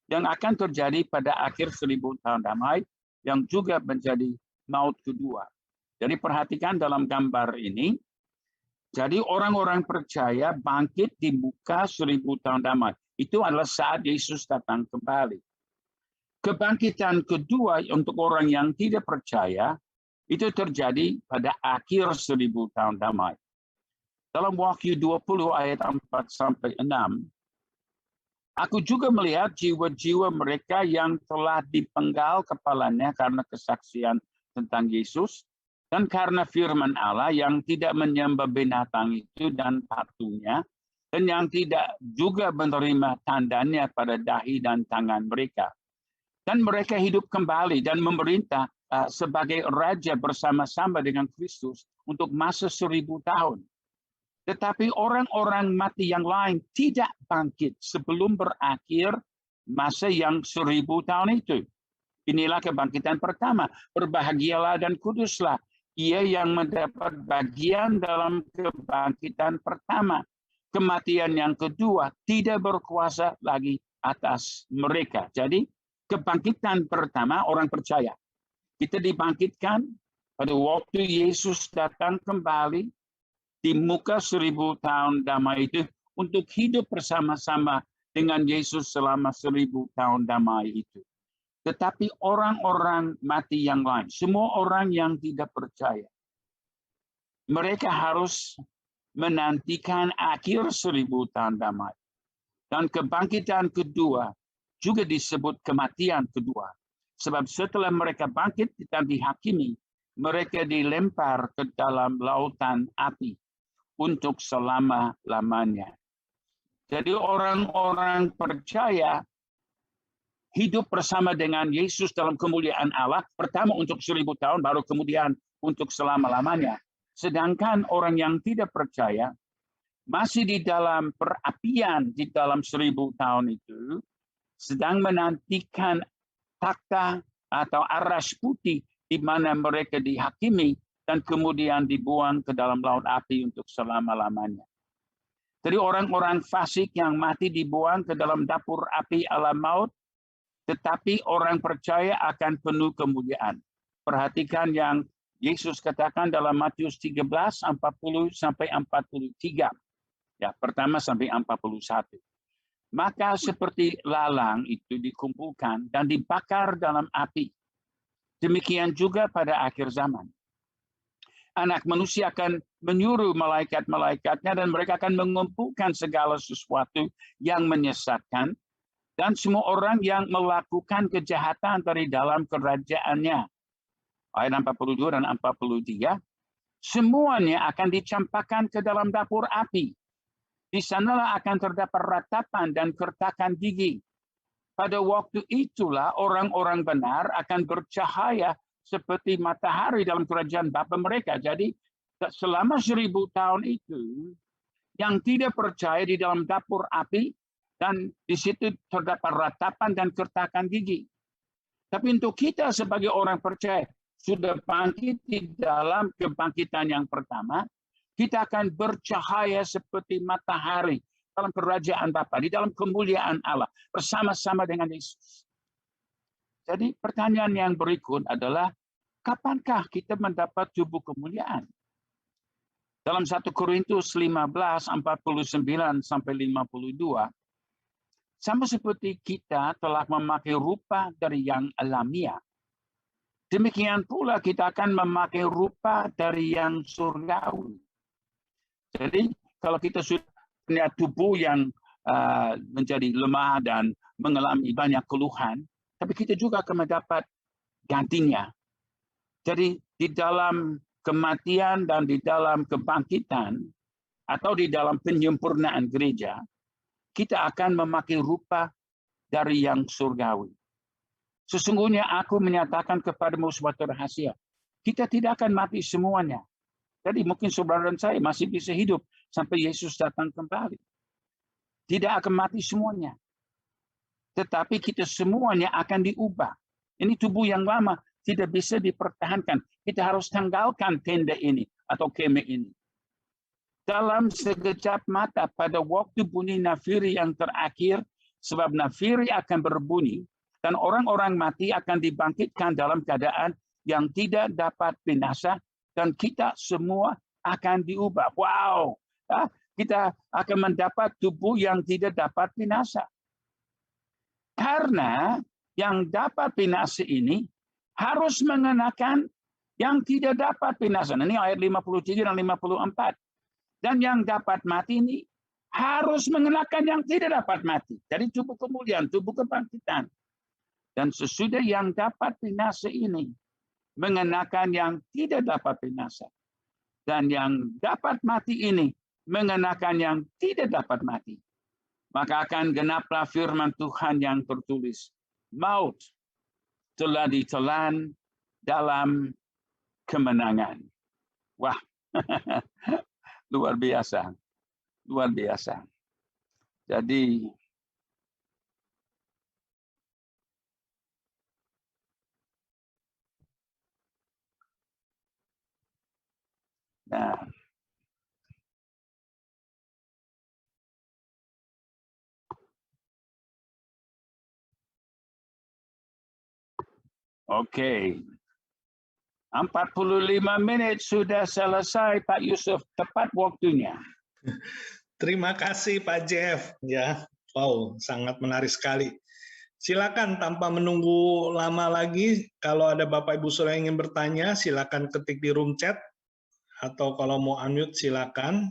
yang akan terjadi pada akhir 1000 tahun damai, yang juga menjadi maut kedua. Jadi perhatikan dalam gambar ini. Jadi orang-orang percaya bangkit di muka 1000 tahun damai. Itu adalah saat Yesus datang kembali. Kebangkitan kedua untuk orang yang tidak percaya itu terjadi pada akhir 1000 tahun damai. Dalam Wahyu 20 ayat 4-6, aku juga melihat jiwa-jiwa mereka yang telah dipenggal kepalanya karena kesaksian tentang Yesus, dan karena firman Allah yang tidak menyembah binatang itu dan patungnya, dan yang tidak juga menerima tandanya pada dahi dan tangan mereka. Dan mereka hidup kembali dan memerintah sebagai raja bersama-sama dengan Kristus untuk masa 1000 tahun. Tetapi orang-orang mati yang lain tidak bangkit sebelum berakhir masa yang 1000 tahun itu. Inilah kebangkitan pertama. Berbahagialah dan kuduslah ia yang mendapat bagian dalam kebangkitan pertama. Kematian yang kedua tidak berkuasa lagi atas mereka. Jadi kebangkitan pertama orang percaya. Kita dibangkitkan pada waktu Yesus datang kembali di muka 1000 tahun damai itu untuk hidup bersama-sama dengan Yesus selama 1000 tahun damai itu. Tetapi orang-orang mati yang lain, semua orang yang tidak percaya, mereka harus menantikan akhir 1000 tahun damai. Dan kebangkitan kedua juga disebut kematian kedua. Sebab setelah mereka bangkit dan dihakimi, mereka dilempar ke dalam lautan api untuk selama-lamanya. Jadi orang-orang percaya hidup bersama dengan Yesus dalam kemuliaan Allah, pertama untuk 1000 tahun, baru kemudian untuk selama-lamanya. Sedangkan orang yang tidak percaya masih di dalam perapian di dalam 1000 tahun itu, sedang menantikan takhta atau aras putih di mana mereka dihakimi dan kemudian dibuang ke dalam laut api untuk selama-lamanya. Jadi orang-orang fasik yang mati dibuang ke dalam dapur api alam maut, tetapi orang percaya akan penuh kemuliaan. Perhatikan yang Yesus katakan dalam Matius 13, 40 sampai 43. Ya, pertama sampai 41. Maka seperti lalang itu dikumpulkan dan dibakar dalam api. Demikian juga pada akhir zaman. Anak manusia akan menyuruh malaikat-malaikatnya dan mereka akan mengumpulkan segala sesuatu yang menyesatkan dan semua orang yang melakukan kejahatan dari dalam kerajaannya. Ayat 42 dan 43. Semuanya akan dicampakkan ke dalam dapur api. Di sanalah akan terdapat ratapan dan kertakan gigi. Pada waktu itulah orang-orang benar akan bercahaya seperti matahari dalam kerajaan Bapa mereka. Jadi selama 1000 tahun itu, yang tidak percaya di dalam dapur api, dan di situ terdapat ratapan dan kertakan gigi. Tapi untuk kita sebagai orang percaya, sudah bangkit di dalam kebangkitan yang pertama, kita akan bercahaya seperti matahari dalam kerajaan Bapa, di dalam kemuliaan Allah, bersama-sama dengan Yesus. Jadi pertanyaan yang berikut adalah, kapankah kita mendapat tubuh kemuliaan? Dalam 1 Korintus 15, 49 sampai 52, sama seperti kita telah memakai rupa dari yang alamiah, demikian pula kita akan memakai rupa dari yang surgawi. Jadi kalau kita sudah punya tubuh yang menjadi lemah dan mengalami banyak keluhan, tapi kita juga akan mendapat gantinya. Jadi di dalam kematian dan di dalam kebangkitan atau di dalam penyempurnaan gereja, kita akan memakai rupa dari yang surgawi. Sesungguhnya aku menyatakan kepadamu suatu rahasia. Kita tidak akan mati semuanya. Jadi mungkin saudara dan saya masih bisa hidup sampai Yesus datang kembali. Tidak akan mati semuanya. Tetapi kita semuanya akan diubah. Ini tubuh yang lama tidak bisa dipertahankan. Kita harus tanggalkan tenda ini atau kemah ini. Dalam sekejap mata pada waktu bunyi nafiri yang terakhir, sebab nafiri akan berbunyi, dan orang-orang mati akan dibangkitkan dalam keadaan yang tidak dapat binasa, dan kita semua akan diubah. Wow, kita akan mendapat tubuh yang tidak dapat binasa. Karena yang dapat binasa ini harus mengenakan yang tidak dapat binasa. Ini ayat 53 dan 54. Dan yang dapat mati ini harus mengenakan yang tidak dapat mati. Jadi tubuh kemuliaan, tubuh kebangkitan. Dan sesudah yang dapat binasa ini mengenakan yang tidak dapat binasa. Dan yang dapat mati ini mengenakan yang tidak dapat mati. Maka akan genaplah firman Tuhan yang tertulis. Maut telah ditelan dalam kemenangan. Wah, luar biasa. Luar biasa. Jadi, nah, oke. 45 menit sudah selesai, Pak Yusuf. Tepat waktunya. Terima kasih Pak Jeff. Ya, wow, sangat menarik sekali. Silakan tanpa menunggu lama lagi, kalau ada Bapak Ibu Saudara yang ingin bertanya, silakan ketik di room chat, atau kalau mau unmute silakan.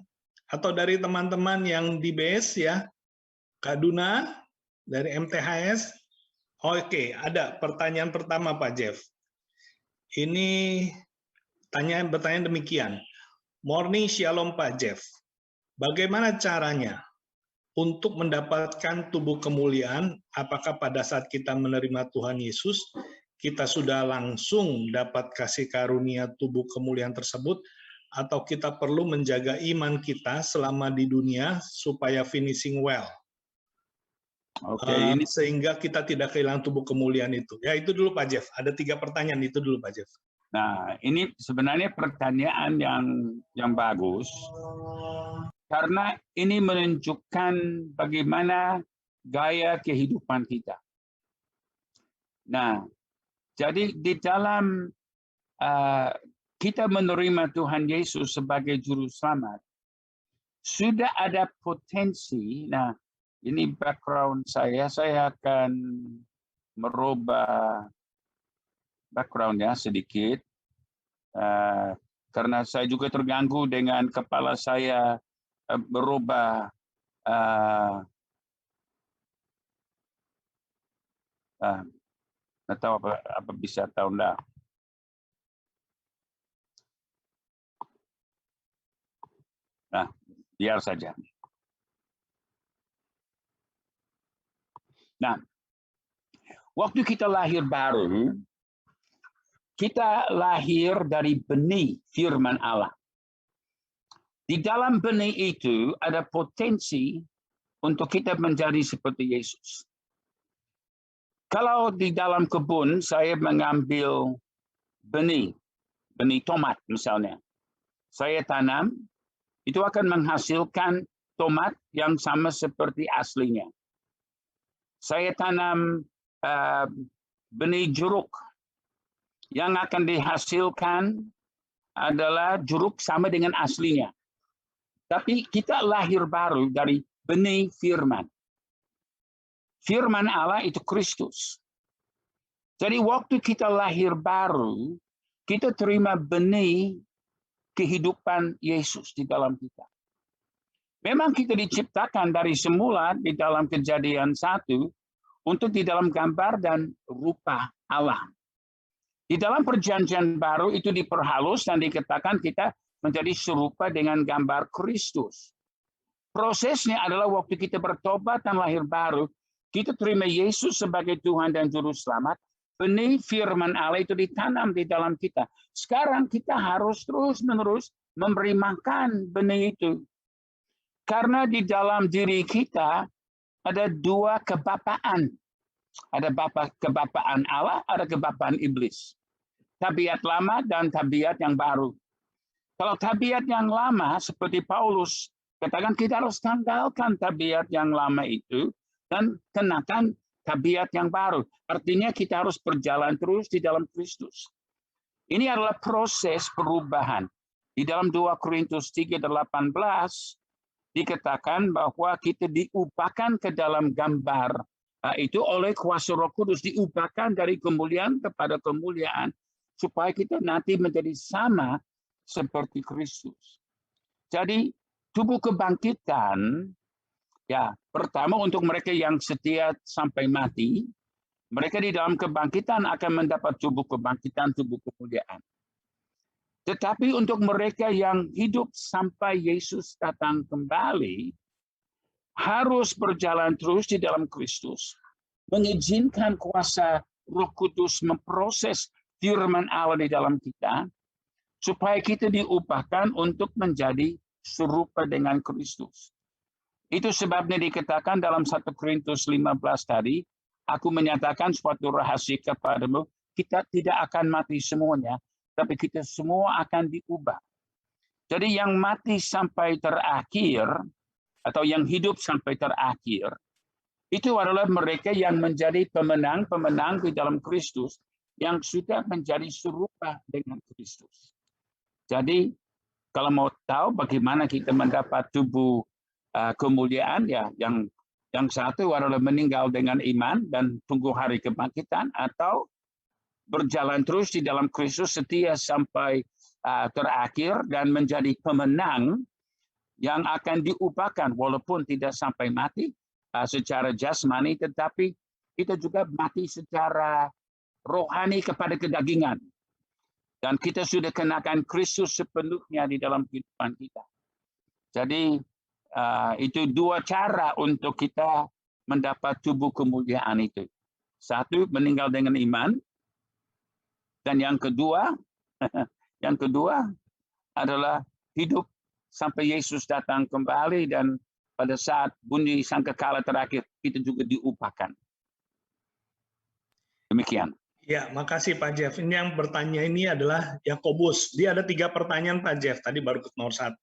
Atau dari teman-teman yang di base ya, Kak Duna dari MTHS. Oke, ada pertanyaan pertama Pak Jeff. Ini bertanyaan demikian. Morning Shalom Pak Jeff. Bagaimana caranya untuk mendapatkan tubuh kemuliaan? Apakah pada saat kita menerima Tuhan Yesus, kita sudah langsung dapat kasih karunia tubuh kemuliaan tersebut, atau kita perlu menjaga iman kita selama di dunia supaya finishing well? Oke, ini sehingga kita tidak kehilangan tubuh kemuliaan itu. Ya, itu dulu Pak Jeff. Ada 3 pertanyaan itu dulu Pak Jeff. Nah, ini sebenarnya pertanyaan yang bagus karena ini menunjukkan bagaimana gaya kehidupan kita. Nah, jadi di dalam kita menerima Tuhan Yesus sebagai juru selamat, sudah ada potensi. Nah, ini background saya akan merubah backgroundnya sedikit, karena saya juga terganggu dengan kepala saya berubah nggak tahu apa bisa tahu enggak. Nah, biar saja. Nah, waktu kita lahir baru, kita lahir dari benih firman Allah. Di dalam benih itu ada potensi untuk kita menjadi seperti Yesus. Kalau di dalam kebun saya mengambil benih tomat misalnya, saya tanam, itu akan menghasilkan tomat yang sama seperti aslinya. Saya tanam benih jeruk, yang akan dihasilkan adalah jeruk sama dengan aslinya. Tapi kita lahir baru dari benih firman. Firman Allah itu Kristus. Jadi waktu kita lahir baru, kita terima benih kehidupan Yesus di dalam kita. Memang kita diciptakan dari semula di dalam Kejadian 1 untuk di dalam gambar dan rupa Allah. Di dalam Perjanjian Baru itu diperhalus dan dikatakan kita menjadi serupa dengan gambar Kristus. Prosesnya adalah waktu kita bertobat dan lahir baru, kita terima Yesus sebagai Tuhan dan Juru Selamat, benih firman Allah itu ditanam di dalam kita. Sekarang kita harus terus-menerus memberi makan benih itu. Karena di dalam diri kita ada 2 kebapaan. Ada kebapaan Allah, ada kebapaan iblis. Tabiat lama dan tabiat yang baru. Kalau tabiat yang lama, seperti Paulus, katakan kita harus tanggalkan tabiat yang lama itu dan kenakan tabiat yang baru. Artinya kita harus berjalan terus di dalam Kristus. Ini adalah proses perubahan. Di dalam 2 Korintus 3:18 dikatakan bahwa kita diubahkan ke dalam gambar itu oleh kuasa Roh Kudus, diubahkan dari kemuliaan kepada kemuliaan supaya kita nanti menjadi sama seperti Kristus. Jadi tubuh kebangkitan, ya pertama untuk mereka yang setia sampai mati, mereka di dalam kebangkitan akan mendapat tubuh kebangkitan, tubuh kemuliaan. Tetapi untuk mereka yang hidup sampai Yesus datang kembali, harus berjalan terus di dalam Kristus, mengizinkan kuasa Roh Kudus memproses firman Allah di dalam kita, supaya kita diubahkan untuk menjadi serupa dengan Kristus. Itu sebabnya dikatakan dalam 1 Korintus 15 tadi, aku menyatakan suatu rahasia kepadamu, kita tidak akan mati semuanya, tapi kita semua akan diubah. Jadi yang mati sampai terakhir, atau yang hidup sampai terakhir, itu adalah mereka yang menjadi pemenang-pemenang di dalam Kristus, yang sudah menjadi serupa dengan Kristus. Jadi, kalau mau tahu bagaimana kita mendapat tubuh kemuliaan, ya, yang satu adalah meninggal dengan iman dan tunggu hari kebangkitan, atau berjalan terus di dalam Kristus setia sampai terakhir dan menjadi pemenang yang akan diubahkan walaupun tidak sampai mati secara jasmani, tetapi kita juga mati secara rohani kepada kedagingan. Dan kita sudah kenakan Kristus sepenuhnya di dalam kehidupan kita. Jadi itu dua cara untuk kita mendapat tubuh kemuliaan itu. Satu, meninggal dengan iman. Dan yang kedua adalah hidup sampai Yesus datang kembali, dan pada saat bunyi sangkakala terakhir kita juga diubahkan. Demikian. Ya, makasih Pak Jeff. Ini yang bertanya ini adalah Yakobus. Dia ada 3 pertanyaan Pak Jeff. Tadi baru ke nomor 1.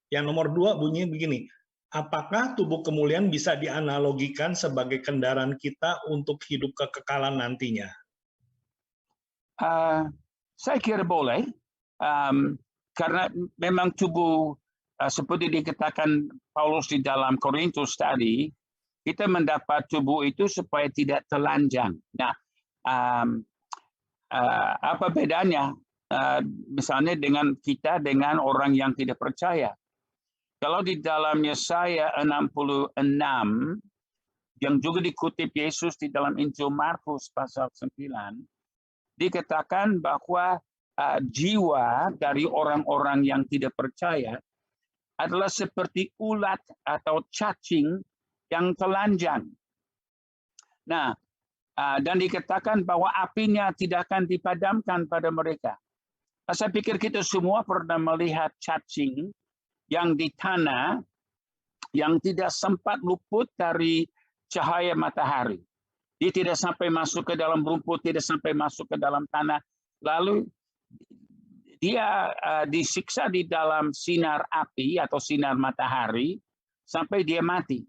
Yang nomor 2 bunyinya begini. Apakah tubuh kemuliaan bisa dianalogikan sebagai kendaraan kita untuk hidup kekekalan nantinya? Saya kira boleh. Karena memang tubuh seperti dikatakan Paulus di dalam Korintus tadi, kita mendapat tubuh itu supaya tidak telanjang. Nah, apa bedanya misalnya dengan kita dengan orang yang tidak percaya? Kalau di dalam Yesaya 66 yang juga dikutip Yesus di dalam Injil Markus pasal 9, dikatakan bahwa jiwa dari orang-orang yang tidak percaya adalah seperti ulat atau cacing yang telanjang. Nah, dan dikatakan bahwa apinya tidak akan dipadamkan pada mereka. Saya pikir kita semua pernah melihat cacing yang di tanah yang tidak sempat luput dari cahaya matahari. Dia tidak sampai masuk ke dalam rumput, tidak sampai masuk ke dalam tanah. Lalu dia disiksa di dalam sinar api atau sinar matahari sampai dia mati.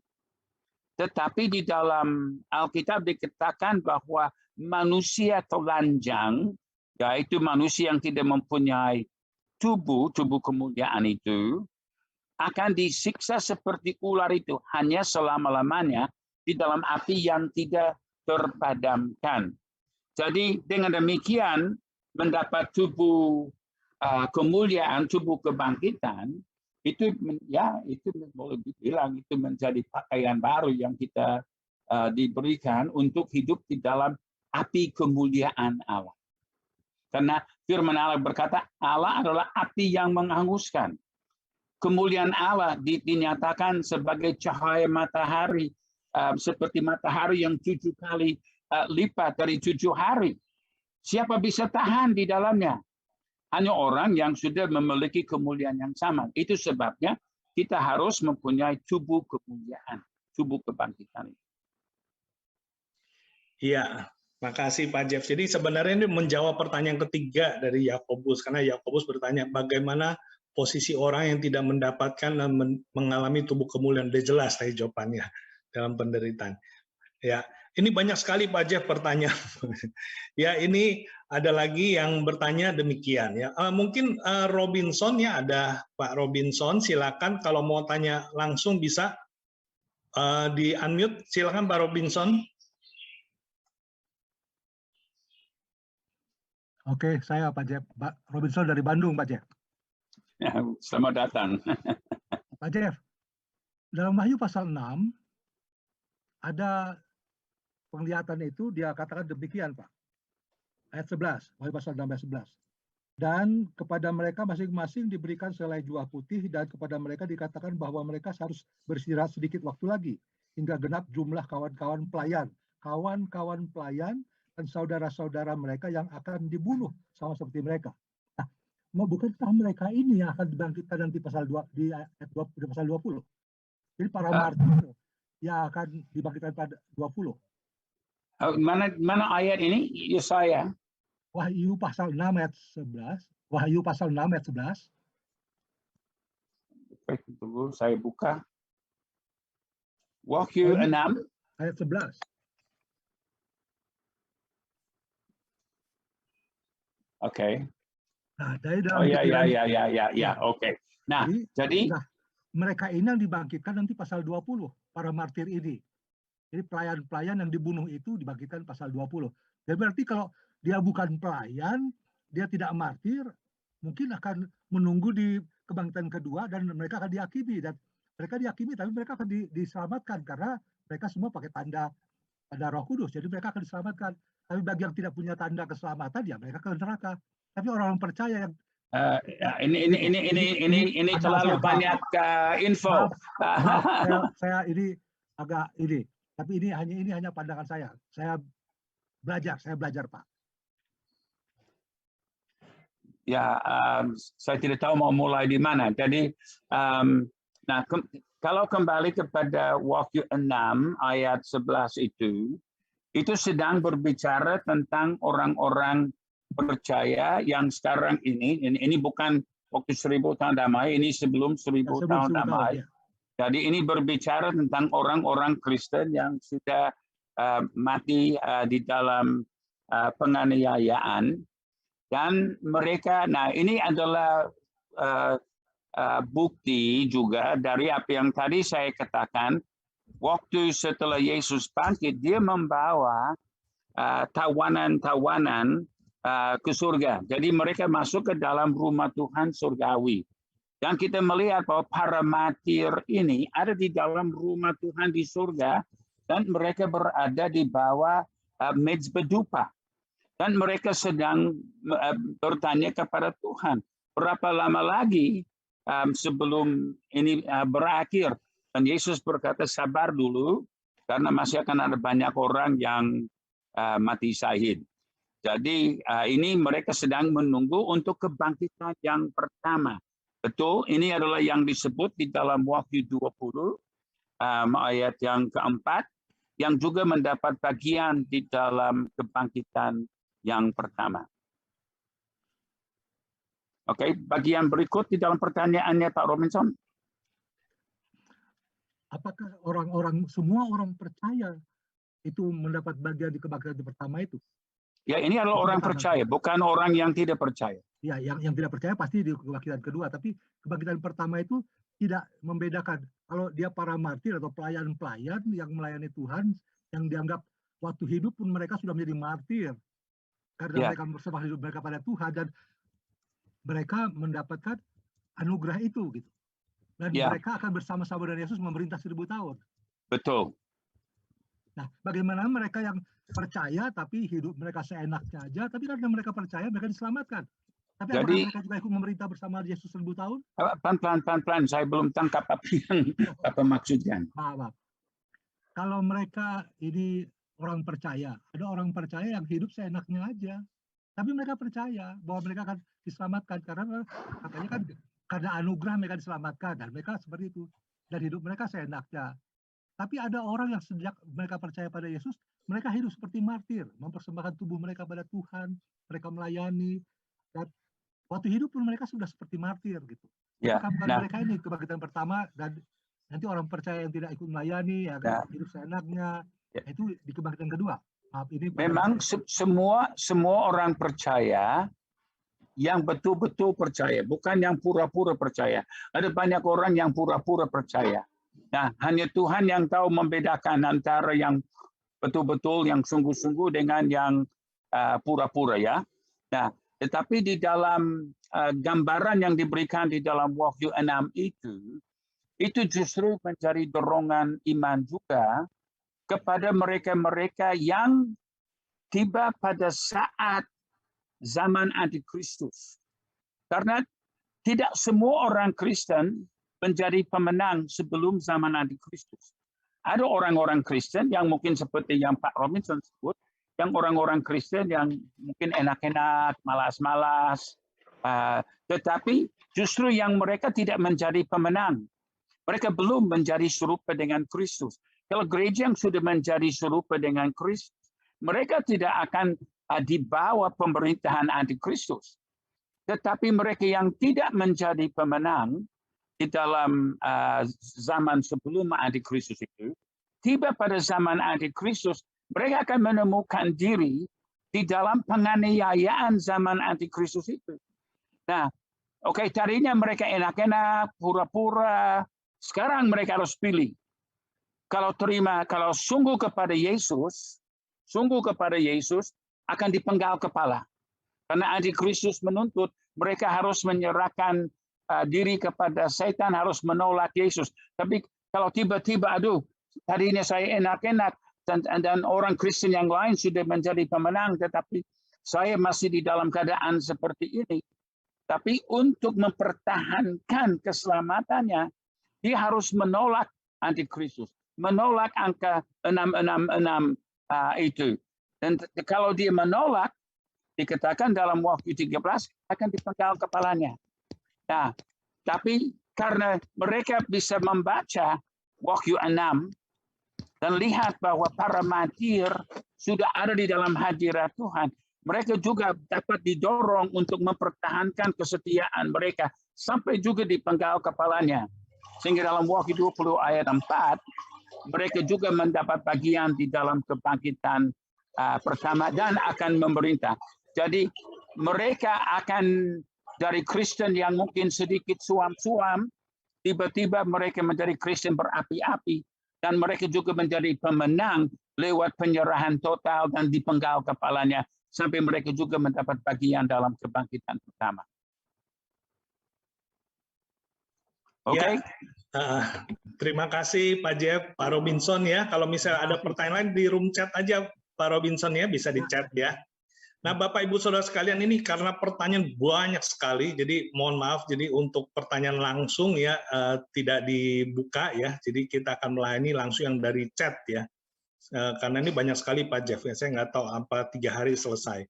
Tetapi di dalam Alkitab dikatakan bahwa manusia telanjang, yaitu manusia yang tidak mempunyai tubuh kemuliaan itu, akan disiksa seperti ular itu, hanya selama-lamanya di dalam api yang tidak terpadamkan. Jadi dengan demikian mendapat tubuh kemuliaan, tubuh kebangkitan, itu boleh dibilang itu menjadi pakaian baru yang kita diberikan untuk hidup di dalam api kemuliaan Allah. Karena firman Allah berkata, Allah adalah api yang menghanguskan. Kemuliaan Allah dinyatakan sebagai cahaya matahari, seperti matahari yang 7 kali lipat dari 7 hari. Siapa bisa tahan di dalamnya? Hanya orang yang sudah memiliki kemuliaan yang sama. Itu sebabnya kita harus mempunyai tubuh kemuliaan, tubuh kebangkitan. Iya, makasih Pak Jeff. Jadi sebenarnya ini menjawab pertanyaan ketiga dari Yakobus, karena Yakobus bertanya bagaimana posisi orang yang tidak mendapatkan dan mengalami tubuh kemuliaan. Sudah jelas tadi jawabannya dalam penderitaan. Ya, ini banyak sekali Pak Jeff pertanyaan. Ya, ini ada lagi yang bertanya demikian ya. Mungkin Robinson ya, ada Pak Robinson, silakan kalau mau tanya langsung bisa di unmute. Silakan Pak Robinson. Oke, saya Pak Jeff, Pak Robinson dari Bandung, Pak Jeff. Selamat datang. Pak Jeff, dalam Wahyu pasal 6 ada penglihatan itu dia katakan demikian, Pak. Ayat 11, Wahyu pasal 6 ayat 11. Dan kepada mereka masing-masing diberikan selai jua putih, dan kepada mereka dikatakan bahwa mereka harus beristirahat sedikit waktu lagi hingga genap jumlah kawan-kawan pelayan dan saudara-saudara mereka yang akan dibunuh sama seperti mereka. Nah, bukankah mereka ini yang akan dibangkitkan nanti pasal 2 di ayat 20, di pasal 20? Jadi para martir yang akan dibangkitkan pada 20. Mana ayat ini? Yesaya. Wahyu pasal 6 ayat 11. Wahyu pasal 6 ayat 11. Tunggu, saya buka. Wahyu 6 ayat 11. Oke. Nah, dari dalam Oh ya, Ya. oke. Nah, jadi mereka ini yang dibangkitkan nanti pasal 20, para martir ini. Jadi pelayan-pelayan yang dibunuh itu dibangkitkan pasal 20. Jadi berarti kalau dia bukan pelayan, dia tidak martir, mungkin akan menunggu di kebangkitan kedua dan mereka akan dihakimi. Dan mereka dihakimi, tapi mereka akan diselamatkan karena mereka semua pakai tanda Roh Kudus. Jadi mereka akan diselamatkan. Tapi bagi yang tidak punya tanda keselamatan, ya mereka ke neraka. Tapi orang percaya yang ini terlalu banyak info. Maaf, saya ini agak ini, tapi ini hanya pandangan saya. Saya belajar, Pak. Ya, saya tidak tahu mau mulai di mana. Jadi, nah kalau kembali kepada Wahyu 6 ayat 11 itu sedang berbicara tentang orang-orang percaya yang sekarang ini bukan waktu 1000 tahun damai, ini sebelum 1000 tahun damai. Ya. Jadi ini berbicara tentang orang-orang Kristen yang sudah mati di dalam penganiayaan, dan mereka, nah ini adalah bukti juga dari apa yang tadi saya katakan. Waktu setelah Yesus bangkit, dia membawa tawanan-tawanan ke surga. Jadi mereka masuk ke dalam rumah Tuhan surgawi. Dan kita melihat bahwa para martir ini ada di dalam rumah Tuhan di surga, dan mereka berada di bawah mezbah dupa. Dan mereka sedang bertanya kepada Tuhan, berapa lama lagi sebelum ini berakhir? Dan Yesus berkata, sabar dulu, karena masih akan ada banyak orang yang mati syahid. Jadi ini mereka sedang menunggu untuk kebangkitan yang pertama. Betul, ini adalah yang disebut di dalam Wahyu 20, ayat yang keempat, yang juga mendapat bagian di dalam kebangkitan yang pertama. Oke, bagian berikut di dalam pertanyaannya Pak Robinson. Apakah semua orang percaya itu mendapat bagian di kebangkitan pertama itu? Ya, ini adalah orang percaya, bukan orang yang tidak percaya. Ya, yang tidak percaya pasti di kebangkitan kedua, tapi kebangkitan pertama itu tidak membedakan. Kalau dia para martir atau pelayan-pelayan yang melayani Tuhan, yang dianggap waktu hidup pun mereka sudah menjadi martir karena mereka bersembah hidup mereka pada Tuhan, dan mereka mendapatkan anugerah itu gitu. Dan mereka akan bersama-sama dengan Yesus memerintah 1000 tahun. Betul. Nah, bagaimana mereka yang percaya tapi hidup mereka seenaknya aja, tapi karena mereka percaya mereka diselamatkan. Tapi apakah mereka juga ikut memerintah bersama Yesus 1000 tahun? Pelan-pelan, saya belum tangkap apa maksudnya. Maaf. Kalau mereka ini orang percaya, ada orang percaya yang hidup seenaknya aja, tapi mereka percaya bahwa mereka akan diselamatkan karena katanya kan karena anugerah mereka diselamatkan, dan mereka seperti itu, dan hidup mereka seenaknya. Tapi ada orang yang sejak mereka percaya pada Yesus, mereka hidup seperti martir, mempersembahkan tubuh mereka pada Tuhan, mereka melayani, dan waktu hidup pun mereka sudah seperti martir gitu. Apakah bukan mereka ini kebangkitan pertama, dan nanti orang percaya yang tidak ikut melayani, hidup seenaknya, itu di kebangkitan kedua. Maaf, ini memang semua orang percaya yang betul-betul percaya, bukan yang pura-pura percaya. Ada banyak orang yang pura-pura percaya. Nah, hanya Tuhan yang tahu membedakan antara yang betul-betul, yang sungguh-sungguh dengan yang pura-pura ya. Nah, tetapi di dalam gambaran yang diberikan di dalam Wahyu 6 itu justru menjadi dorongan iman juga kepada mereka-mereka yang tiba pada saat zaman antikristus. Karena tidak semua orang Kristen menjadi pemenang sebelum zaman antikristus. Ada orang-orang Kristen yang mungkin seperti yang Pak Robinson sebut, yang orang-orang Kristen yang mungkin enak-enak, malas-malas, tetapi justru yang mereka tidak menjadi pemenang. Mereka belum menjadi serupa dengan Kristus. Kalau gereja yang sudah menjadi serupa dengan Kristus, mereka tidak akan di bawah pemerintahan antikristus. Tetapi mereka yang tidak menjadi pemenang di dalam zaman sebelum antikristus itu, tiba pada zaman antikristus, mereka akan menemukan diri di dalam penganiayaan zaman antikristus itu. Nah, oke, tadinya mereka enak-enak, pura-pura. Sekarang mereka harus pilih. Kalau sungguh kepada Yesus akan dipenggal kepala. Karena antikristus menuntut mereka harus menyerahkan diri kepada setan, harus menolak Yesus. Tapi kalau tiba-tiba, tadinya saya enak-enak dan orang Kristen yang lain sudah menjadi pemenang, tetapi saya masih di dalam keadaan seperti ini. Tapi untuk mempertahankan keselamatannya, dia harus menolak antikristus, menolak angka 666 itu. Dan kalau dia menolak, dikatakan dalam Wahyu 13 akan dipenggal kepalanya. Nah, tapi karena mereka bisa membaca Wahyu 6 dan lihat bahwa para martir sudah ada di dalam hadirat Tuhan, mereka juga dapat didorong untuk mempertahankan kesetiaan mereka sampai juga dipenggal kepalanya. Sehingga dalam Wahyu 20 ayat 4, mereka juga mendapat bagian di dalam kebangkitan pertama dan akan memerintah. Jadi mereka akan dari Kristen yang mungkin sedikit suam-suam, tiba-tiba mereka menjadi Kristen berapi-api, dan mereka juga menjadi pemenang lewat penyerahan total dan dipenggal kepalanya, sampai mereka juga mendapat bagian dalam kebangkitan pertama. Oke. Terima kasih Pak Jeff, Pak Robinson ya. Kalau misalnya ada pertanyaan lain di room chat aja Pak Robinson ya, bisa di chat ya. Nah, Bapak Ibu Saudara sekalian, ini karena pertanyaan banyak sekali, jadi mohon maaf, jadi untuk pertanyaan langsung ya tidak dibuka ya, jadi kita akan melayani langsung yang dari chat ya, karena ini banyak sekali Pak Jeff ya, saya nggak tahu apa 3 hari selesai.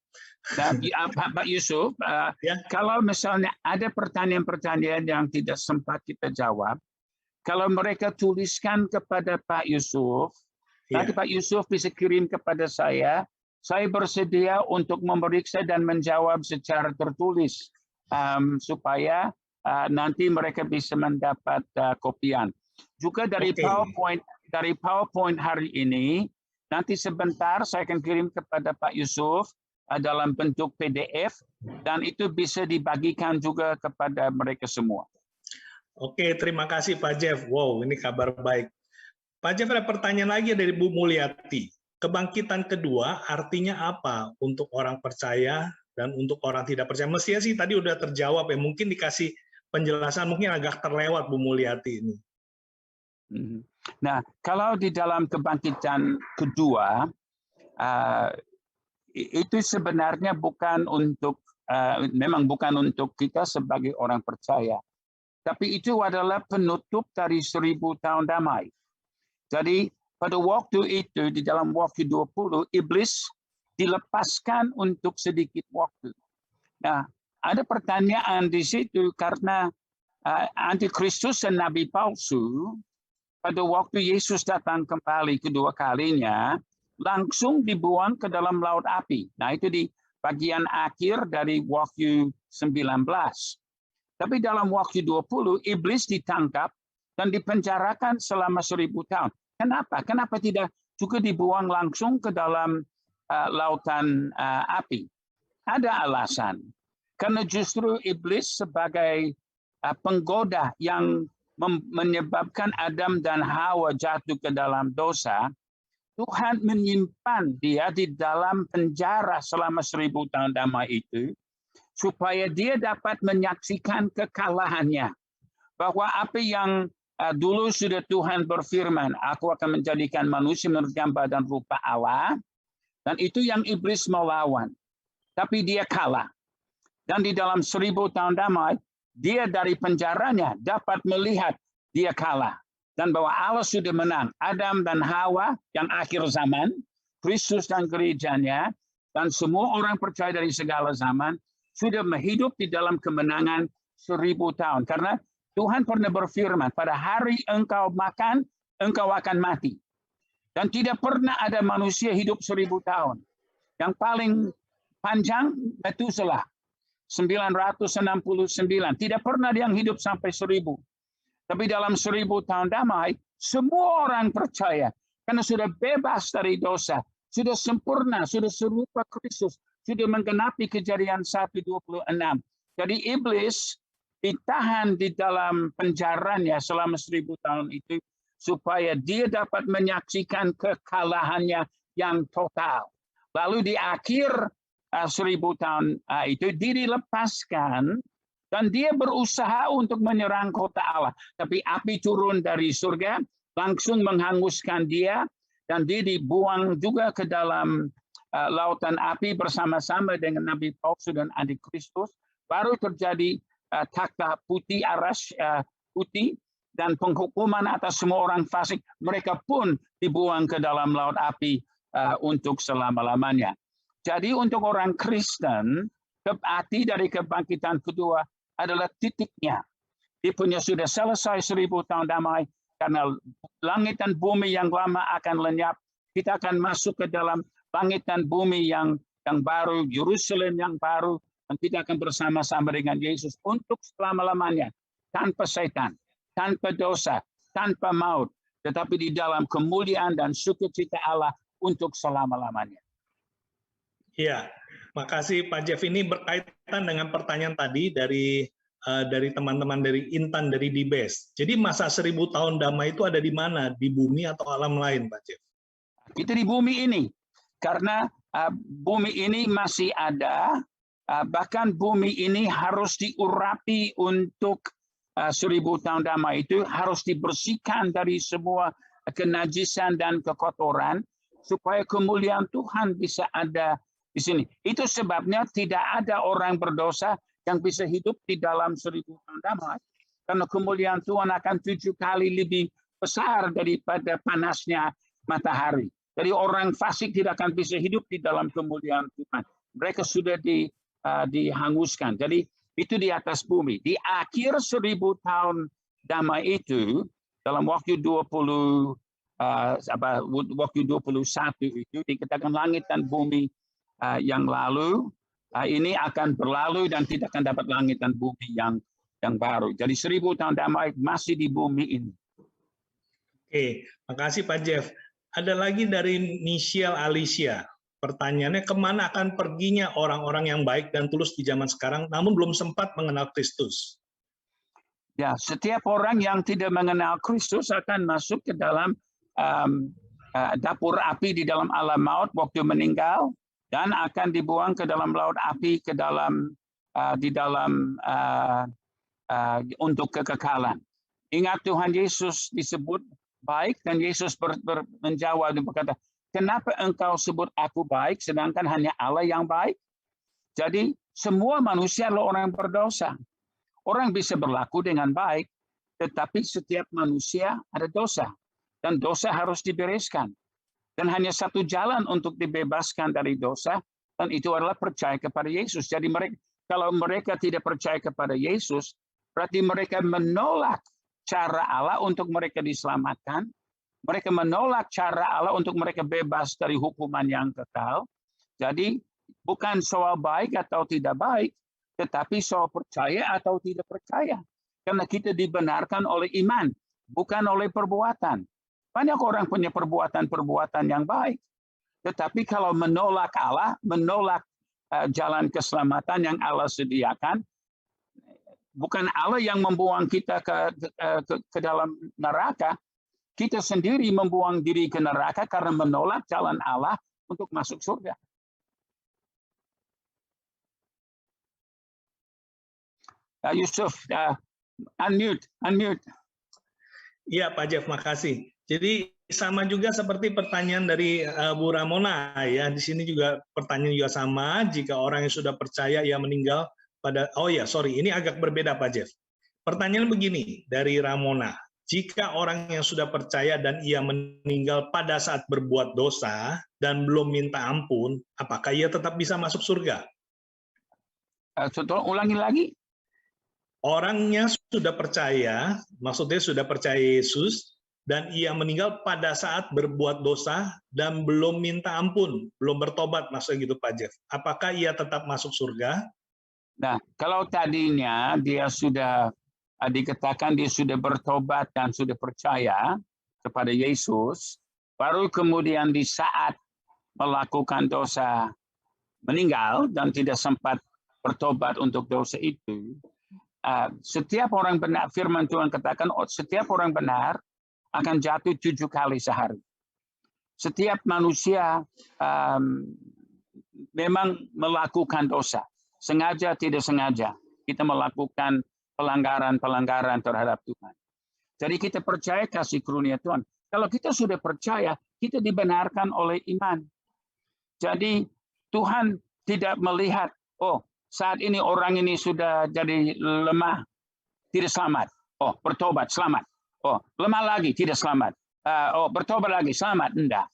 Nah, Pak Yusuf, Ya. Kalau misalnya ada pertanyaan-pertanyaan yang tidak sempat kita jawab, kalau mereka tuliskan kepada Pak Yusuf, nanti Pak Yusuf bisa kirim kepada saya bersedia untuk memeriksa dan menjawab secara tertulis supaya nanti mereka bisa mendapat kopian. Juga dari PowerPoint hari ini, nanti sebentar saya akan kirim kepada Pak Yusuf dalam bentuk PDF dan itu bisa dibagikan juga kepada mereka semua. Oke, terima kasih Pak Jeff. Wow, ini kabar baik. Pak Jeff, ada pertanyaan lagi dari Bu Mulyati. Kebangkitan kedua artinya apa untuk orang percaya dan untuk orang tidak percaya? Mestinya sih tadi udah terjawab ya, mungkin dikasih penjelasan mungkin agak terlewat Bu Mulyati ini. Nah, kalau di dalam kebangkitan kedua, itu sebenarnya memang bukan untuk kita sebagai orang percaya, tapi itu adalah penutup dari 1000 tahun damai. Jadi pada waktu itu di dalam Wahyu 20, iblis dilepaskan untuk sedikit waktu. Nah, ada pertanyaan di situ karena antikristus dan nabi palsu pada waktu Yesus datang kembali kedua kalinya langsung dibuang ke dalam laut api. Nah, itu di bagian akhir dari Wahyu 19. Tapi dalam Wahyu 20 iblis ditangkap dan dipenjarakan selama 1000 tahun. Kenapa? Kenapa tidak juga dibuang langsung ke dalam lautan api? Ada alasan. Karena justru iblis sebagai penggoda yang menyebabkan Adam dan Hawa jatuh ke dalam dosa, Tuhan menyimpan dia di dalam penjara selama 1000 tahun damai itu, supaya dia dapat menyaksikan kekalahannya. Bahwa apa yang dulu sudah Tuhan berfirman, aku akan menjadikan manusia menurut gambar dan rupa Allah, dan itu yang iblis melawan. Tapi dia kalah. Dan di dalam 1000 tahun damai, dia dari penjaranya dapat melihat dia kalah. Dan bahwa Allah sudah menang. Adam dan Hawa yang akhir zaman Kristus dan gerejanya, dan semua orang percaya dari segala zaman sudah hidup di dalam kemenangan 1000 tahun. Karena Tuhan pernah berfirman, pada hari engkau makan, engkau akan mati. Dan tidak pernah ada manusia hidup 1000 tahun. Yang paling panjang Methuselah, 969. Tidak pernah yang hidup sampai 1000. Tapi dalam 1000 tahun damai, semua orang percaya. Karena sudah bebas dari dosa. Sudah sempurna, sudah serupa Kristus. Sudah menggenapi Kejadian 1:26. Jadi iblis ditahan di dalam penjaranya selama 1000 tahun itu. Supaya dia dapat menyaksikan kekalahannya yang total. Lalu di akhir 1000 tahun itu dia dilepaskan dan dia berusaha untuk menyerang kota Allah. Tapi api turun dari surga, langsung menghanguskan dia, dan dia dibuang juga ke dalam lautan api bersama-sama dengan Nabi palsu dan Antikristus. Baru terjadi takhta putih, aras putih, dan penghukuman atas semua orang fasik. Mereka pun dibuang ke dalam laut api untuk selama-lamanya. Jadi untuk orang Kristen, arti dari kebangkitan kedua adalah titiknya. Dia punya sudah selesai 1000 tahun damai, karena langit dan bumi yang lama akan lenyap. Kita akan masuk ke dalam langit dan bumi yang baru, Yerusalem yang baru, dan kita akan bersama-sama dengan Yesus untuk selama-lamanya. Tanpa setan, tanpa dosa, tanpa maut, tetapi di dalam kemuliaan dan sukacita Allah untuk selama-lamanya. Iya, makasih Pak Jeff. Ini berkaitan dengan pertanyaan tadi dari teman-teman dari Intan dari Dibes. Jadi masa 1000 tahun damai itu ada di mana? Di bumi atau alam lain, Pak Jeff? Kita di bumi ini, karena bumi ini masih ada, bahkan bumi ini harus diurapi untuk 1000 tahun damai itu, harus dibersihkan dari semua kenajisan dan kekotoran, supaya kemuliaan Tuhan bisa ada di sini. Itu sebabnya tidak ada orang berdosa yang bisa hidup di dalam 1000 tahun damai. Karena kemuliaan Tuhan akan 7 kali lebih besar daripada panasnya matahari. Jadi orang fasik tidak akan bisa hidup di dalam kemuliaan Tuhan. Mereka sudah dihanguskan. Jadi itu di atas bumi. Di akhir 1000 tahun damai itu, dalam waktu 21 itu dikatakan langit dan bumi yang lalu ini akan berlalu dan tidak akan dapat langit dan bumi yang baru. Jadi 1000 tahun damai masih di bumi ini. Oke, makasih Pak Jeff. Ada lagi dari Michelle Alicia. Pertanyaannya, kemana akan perginya orang-orang yang baik dan tulus di zaman sekarang, namun belum sempat mengenal Kristus? Ya, setiap orang yang tidak mengenal Kristus akan masuk ke dalam dapur api di dalam alam maut waktu meninggal, dan akan dibuang ke dalam laut api ke dalam untuk kekekalan. Ingat Tuhan Yesus disebut baik, dan Yesus menjawab dan berkata, kenapa engkau sebut aku baik sedangkan hanya Allah yang baik? Jadi semua manusia adalah orang berdosa. Orang bisa berlaku dengan baik, tetapi setiap manusia ada dosa, dan dosa harus dibereskan. Dan hanya satu jalan untuk dibebaskan dari dosa, dan itu adalah percaya kepada Yesus. Jadi kalau mereka tidak percaya kepada Yesus, berarti mereka menolak cara Allah untuk mereka diselamatkan. Mereka menolak cara Allah untuk mereka bebas dari hukuman yang kekal. Jadi bukan soal baik atau tidak baik, tetapi soal percaya atau tidak percaya. Karena kita dibenarkan oleh iman, bukan oleh perbuatan. Banyak orang punya perbuatan-perbuatan yang baik. Tetapi kalau menolak Allah, menolak jalan keselamatan yang Allah sediakan, bukan Allah yang membuang kita ke dalam neraka, kita sendiri membuang diri ke neraka karena menolak jalan Allah untuk masuk surga. Yusuf, unmute. Iya Pak Jeff, makasih. Jadi sama juga seperti pertanyaan dari Bu Ramona ya. Di sini juga pertanyaan juga sama. Jika orang yang sudah percaya ia meninggal pada ini agak berbeda Pak Jeff. Pertanyaan begini dari Ramona. jika orang yang sudah percaya dan ia meninggal pada saat berbuat dosa dan belum minta ampun, apakah ia tetap bisa masuk surga? Tolong ulangi lagi. Orangnya sudah percaya, maksudnya sudah percaya Yesus, dan ia meninggal pada saat berbuat dosa dan belum minta ampun, belum bertobat, maksudnya gitu Pak Jeff. Apakah ia tetap masuk surga? Nah, kalau tadinya dia sudah dikatakan dia sudah bertobat dan sudah percaya kepada Yesus, baru kemudian di saat melakukan dosa meninggal dan tidak sempat bertobat untuk dosa itu, setiap orang benar, firman Tuhan katakan, setiap orang benar akan jatuh 7 kali sehari. Setiap manusia memang melakukan dosa, sengaja tidak sengaja kita melakukan pelanggaran-pelanggaran terhadap Tuhan. Jadi kita percaya kasih karunia Tuhan. Kalau kita sudah percaya, kita dibenarkan oleh iman. Jadi Tuhan tidak melihat, oh saat ini orang ini sudah jadi lemah, tidak selamat. Oh, bertobat, selamat. Oh, lemah lagi, tidak selamat. Oh, bertobat lagi, selamat. Enggak.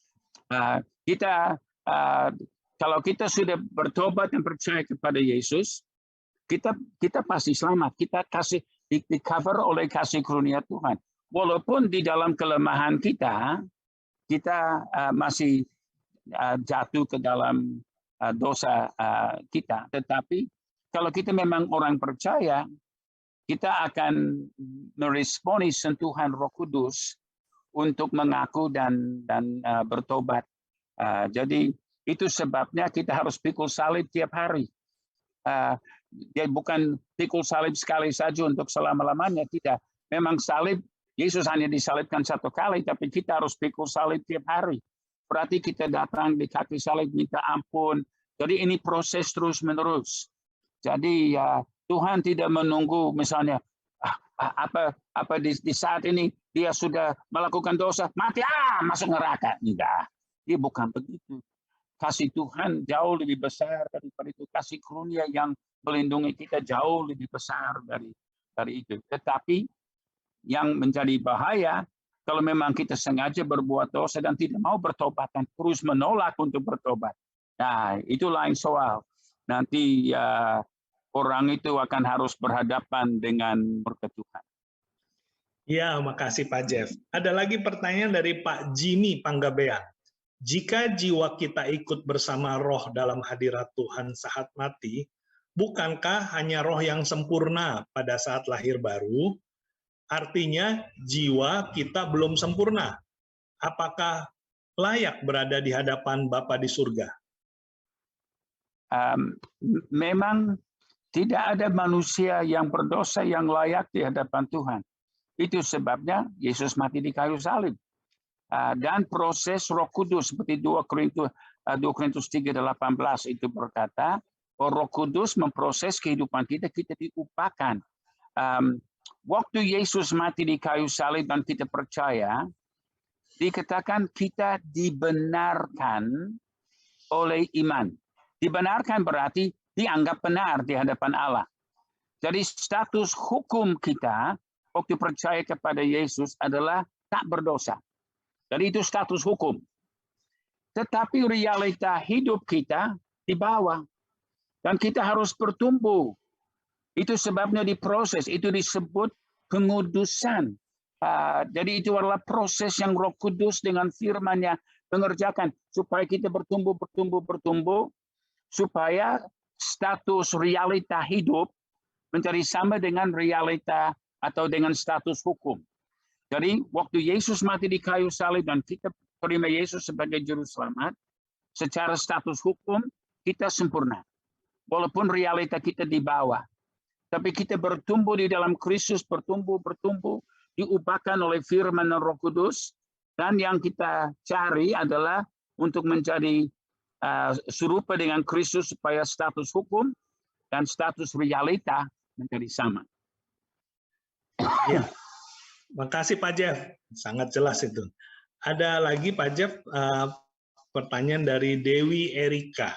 Kalau kita sudah bertobat dan percaya kepada Yesus, kita pasti selamat. Kita kasih di-cover oleh kasih karunia Tuhan. Walaupun di dalam kelemahan kita masih jatuh ke dalam dosa kita, tetapi kalau kita memang orang percaya, kita akan meresponi sentuhan Roh Kudus untuk mengaku dan bertobat. Jadi itu sebabnya kita harus pikul salib tiap hari. Dia bukan pikul salib sekali saja untuk selama-lamanya, tidak. Memang salib Yesus hanya disalibkan 1 kali, tapi kita harus pikul salib tiap hari. Berarti kita datang di kaki salib minta ampun. Jadi ini proses terus-menerus. Jadi Tuhan tidak menunggu misalnya apa di saat ini dia sudah melakukan dosa, mati masuk neraka. Enggak. Dia bukan begitu. Kasih Tuhan jauh lebih besar daripada itu. Kasih karunia yang melindungi kita jauh lebih besar dari itu. Tetapi yang menjadi bahaya kalau memang kita sengaja berbuat dosa dan tidak mau bertobat dan terus menolak untuk bertobat. Nah, itu lain soal. Nanti orang itu akan harus berhadapan dengan murka Tuhan. Ya, makasih Pak Jeff. Ada lagi pertanyaan dari Pak Jimmy Panggabean. Jika jiwa kita ikut bersama roh dalam hadirat Tuhan saat mati, bukankah hanya roh yang sempurna pada saat lahir baru? Artinya jiwa kita belum sempurna. Apakah layak berada di hadapan Bapa di surga? Memang tidak ada manusia yang berdosa yang layak di hadapan Tuhan. Itu sebabnya Yesus mati di kayu salib. Dan proses Roh Kudus seperti 2 Korintus 3:18 itu berkata, Roh Kudus memproses kehidupan kita diupakan. Waktu Yesus mati di kayu salib dan kita percaya, dikatakan kita dibenarkan oleh iman. Dibenarkan berarti dianggap benar di hadapan Allah. Jadi status hukum kita waktu percaya kepada Yesus adalah tak berdosa. Jadi itu status hukum. Tetapi realita hidup kita di bawah. Dan kita harus bertumbuh. Itu sebabnya diproses, itu disebut pengudusan. Jadi itu adalah proses yang Roh Kudus dengan firman-Nya mengerjakan supaya kita bertumbuh, supaya status realita hidup menjadi sama dengan realita atau dengan status hukum. Jadi waktu Yesus mati di kayu salib dan kita terima Yesus sebagai juru selamat, secara status hukum kita sempurna. Walaupun realita kita di bawah. Tapi kita bertumbuh di dalam Kristus, bertumbuh, diubahkan oleh firman dan Roh Kudus. Dan yang kita cari adalah untuk menjadi serupa dengan Kristus supaya status hukum dan status realita menjadi sama. Ya. Makasih Pak Jeff, sangat jelas itu. Ada lagi Pak Jeff, pertanyaan dari Dewi Erika.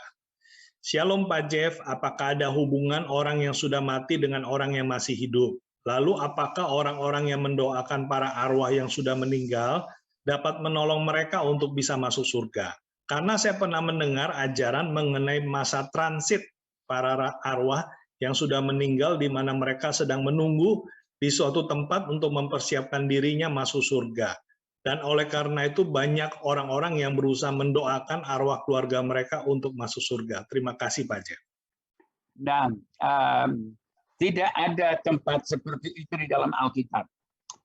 Shalom Pak Jeff, apakah ada hubungan orang yang sudah mati dengan orang yang masih hidup? Lalu apakah orang-orang yang mendoakan para arwah yang sudah meninggal dapat menolong mereka untuk bisa masuk surga? Karena saya pernah mendengar ajaran mengenai masa transit para arwah yang sudah meninggal di mana mereka sedang menunggu di suatu tempat untuk mempersiapkan dirinya masuk surga. Dan oleh karena itu banyak orang-orang yang berusaha mendoakan arwah keluarga mereka untuk masuk surga. Terima kasih Pak Jeff. Dan tidak ada tempat seperti itu di dalam Alkitab.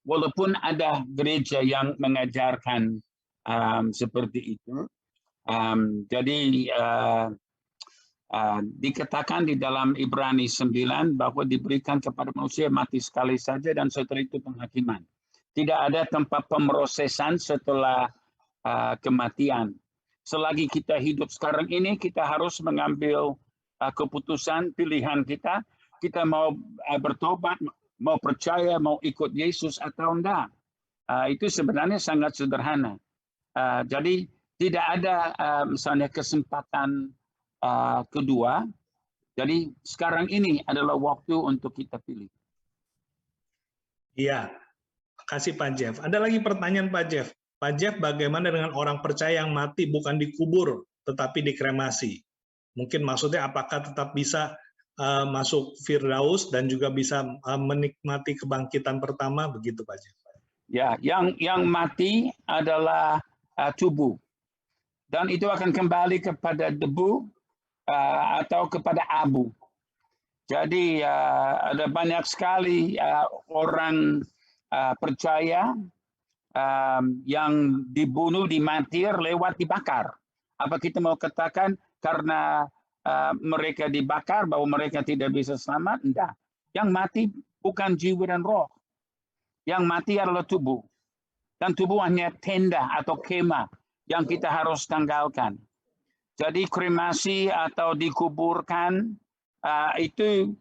Walaupun ada gereja yang mengajarkan seperti itu. Jadi dikatakan di dalam Ibrani 9 bahwa diberikan kepada manusia mati sekali saja dan setelah itu penghakiman. Tidak ada tempat pemrosesan setelah kematian. Selagi kita hidup sekarang ini, kita harus mengambil keputusan pilihan kita. Kita mau bertobat, mau percaya, mau ikut Yesus atau enggak. Itu sebenarnya sangat sederhana. Jadi tidak ada misalnya kesempatan kedua. Jadi sekarang ini adalah waktu untuk kita pilih. Iya, kasih Pak Jeff. Ada lagi pertanyaan Pak Jeff. Pak Jeff, bagaimana dengan orang percaya yang mati bukan dikubur, tetapi dikremasi? Mungkin maksudnya apakah tetap bisa masuk Firdaus dan juga bisa menikmati kebangkitan pertama, begitu Pak Jeff? Ya, yang mati adalah tubuh. Dan itu akan kembali kepada debu atau kepada abu. Jadi ada banyak sekali orang percaya yang dibunuh, dimatir lewat dibakar. Apa kita mau katakan karena mereka dibakar bahwa mereka tidak bisa selamat? Enggak. Yang mati bukan jiwa dan roh. Yang mati adalah tubuh. Dan tubuh hanya tenda atau kemah yang kita harus tanggalkan. Jadi kremasi atau dikuburkan itu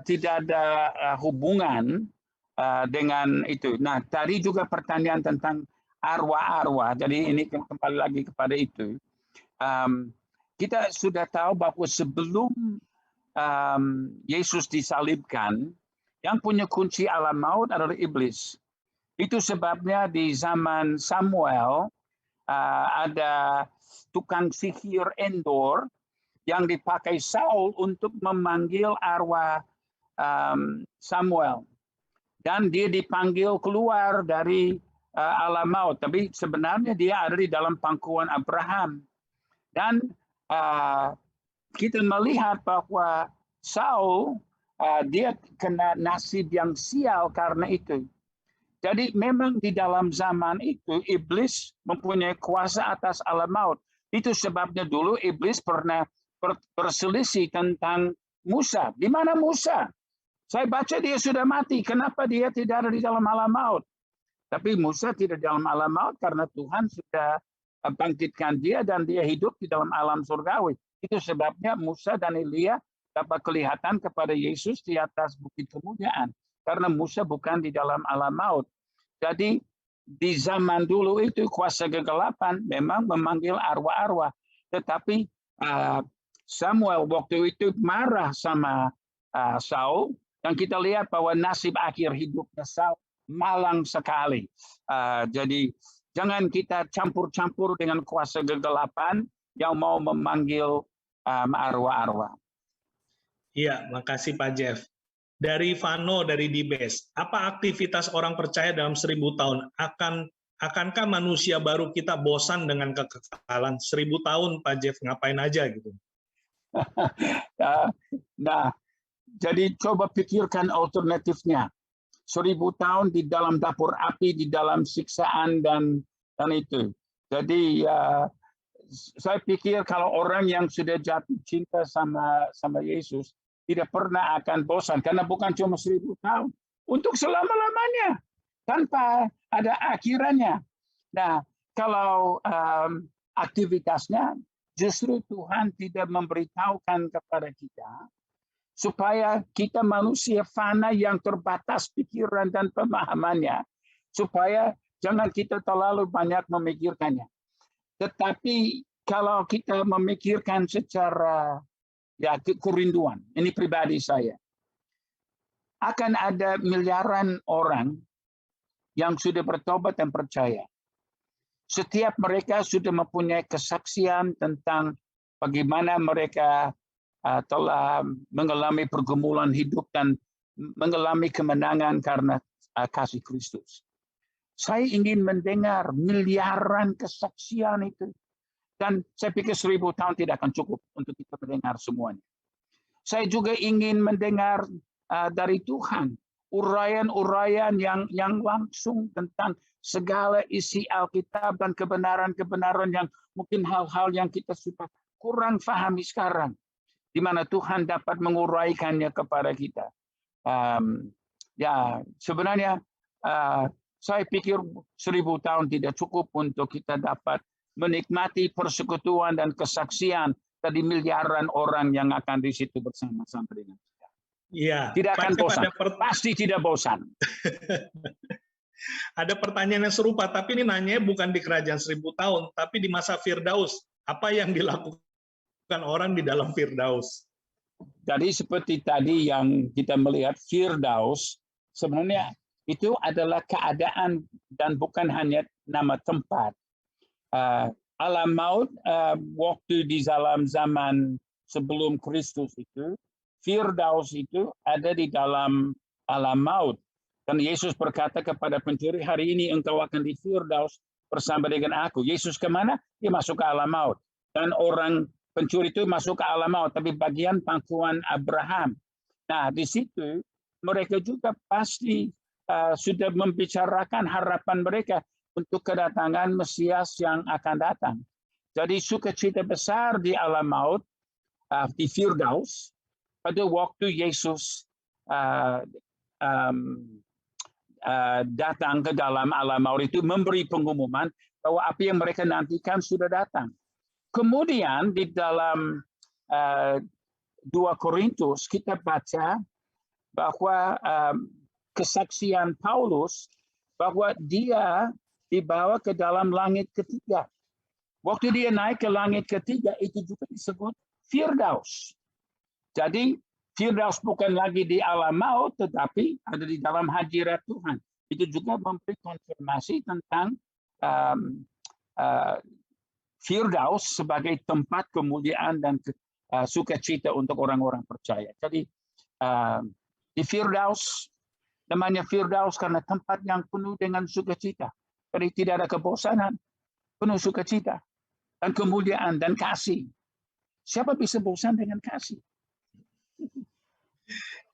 tidak ada hubungan dengan itu. Nah, tadi juga pertanyaan tentang arwah-arwah. Jadi ini kembali lagi kepada itu. Kita sudah tahu bahwa sebelum Yesus disalibkan, yang punya kunci alam maut adalah iblis. Itu sebabnya di zaman Samuel ada tukang sihir Endor yang dipakai Saul untuk memanggil arwah Samuel. Dan dia dipanggil keluar dari alam maut. Tapi sebenarnya dia ada di dalam pangkuan Abraham. Dan kita melihat bahwa Saul dia kena nasib yang sial karena itu. Jadi memang di dalam zaman itu iblis mempunyai kuasa atas alam maut. Itu sebabnya dulu iblis pernah berselisih tentang Musa. Di mana Musa? Saya baca dia sudah mati. Kenapa dia tidak ada di dalam alam maut? Tapi Musa tidak di dalam alam maut karena Tuhan sudah bangkitkan dia dan dia hidup di dalam alam surgawi. Itu sebabnya Musa dan Elia dapat kelihatan kepada Yesus di atas bukit kemuliaan. Karena Musa bukan di dalam alam maut. Jadi di zaman dulu itu kuasa kegelapan memang memanggil arwah-arwah. Tetapi Samuel waktu itu marah sama Saul. Dan kita lihat bahwa nasib akhir hidupnya Saul malang sekali. Jadi jangan kita campur-campur dengan kuasa kegelapan yang mau memanggil arwah-arwah. Iya, makasih Pak Jeff. Dari Vano, dari Dibes, apa aktivitas orang percaya dalam 1000 tahun? Akankah manusia baru kita bosan dengan kekekalan 1000 tahun, Pak Jeff, ngapain aja gitu? Nah, jadi coba pikirkan alternatifnya. 1000 tahun di dalam dapur api, di dalam siksaan dan itu. Jadi saya pikir kalau orang yang sudah jatuh cinta sama Yesus tidak pernah akan bosan karena bukan cuma 1000 tahun, untuk selama-lamanya tanpa ada akhirannya. Nah, kalau aktivitasnya justru Tuhan tidak memberitahukan kepada kita supaya kita manusia fana yang terbatas pikiran dan pemahamannya, supaya jangan kita terlalu banyak memikirkannya. Tetapi kalau kita memikirkan secara kerinduan, ini pribadi saya. akan ada miliaran orang yang sudah bertobat dan percaya. Setiap mereka sudah mempunyai kesaksian tentang bagaimana mereka telah mengalami pergumulan hidup dan mengalami kemenangan karena kasih Kristus. Saya ingin mendengar miliaran kesaksian itu. Dan saya pikir 1000 tahun tidak akan cukup untuk kita mendengar semuanya. Saya juga ingin mendengar dari Tuhan uraian-uraian yang langsung tentang segala isi Alkitab dan kebenaran-kebenaran yang mungkin hal-hal yang kita sudah kurang pahami sekarang, di mana Tuhan dapat menguraikannya kepada kita. Ya, sebenarnya saya pikir 1000 tahun tidak cukup untuk kita dapat menikmati persekutuan dan kesaksian dari miliaran orang yang akan di situ bersama-sama dengan kita. Iya. Tidak akan bosan. Pasti tidak bosan. Ada pertanyaan yang serupa, tapi ini nanya bukan di kerajaan 1000 tahun, tapi di masa Firdaus. Apa yang dilakukan orang di dalam Firdaus? Jadi seperti tadi yang kita melihat Firdaus, sebenarnya itu adalah keadaan dan bukan hanya nama tempat. Alam maut waktu di dalam zaman sebelum Kristus itu, Firdaus itu ada di dalam alam maut. Dan Yesus berkata kepada pencuri, hari ini engkau akan di Firdaus bersama dengan aku. Yesus kemana? Dia masuk ke alam maut. Dan orang pencuri itu masuk ke alam maut, tapi bagian pangkuan Abraham. Nah, di situ mereka juga pasti sudah membicarakan harapan mereka untuk kedatangan Mesias yang akan datang. Jadi sukacita besar di alam maut, di Firdaus, pada waktu Yesus datang ke dalam alam maut itu memberi pengumuman bahwa apa yang mereka nantikan sudah datang. Kemudian di dalam 2 Korintus kita baca bahwa kesaksian Paulus bahwa dia dibawa ke dalam langit ketiga. Waktu dia naik ke langit ketiga itu juga disebut Firdaus. Jadi Firdaus bukan lagi di alam maut, tetapi ada di dalam hadirat Tuhan. Itu juga memberi konfirmasi tentang Firdaus sebagai tempat kemuliaan dan sukacita untuk orang-orang percaya. Jadi di Firdaus, namanya Firdaus karena tempat yang penuh dengan sukacita. Jadi tidak ada kebosanan, penuh sukacita dan kemuliaan dan kasih. Siapa bisa bosan dengan kasih?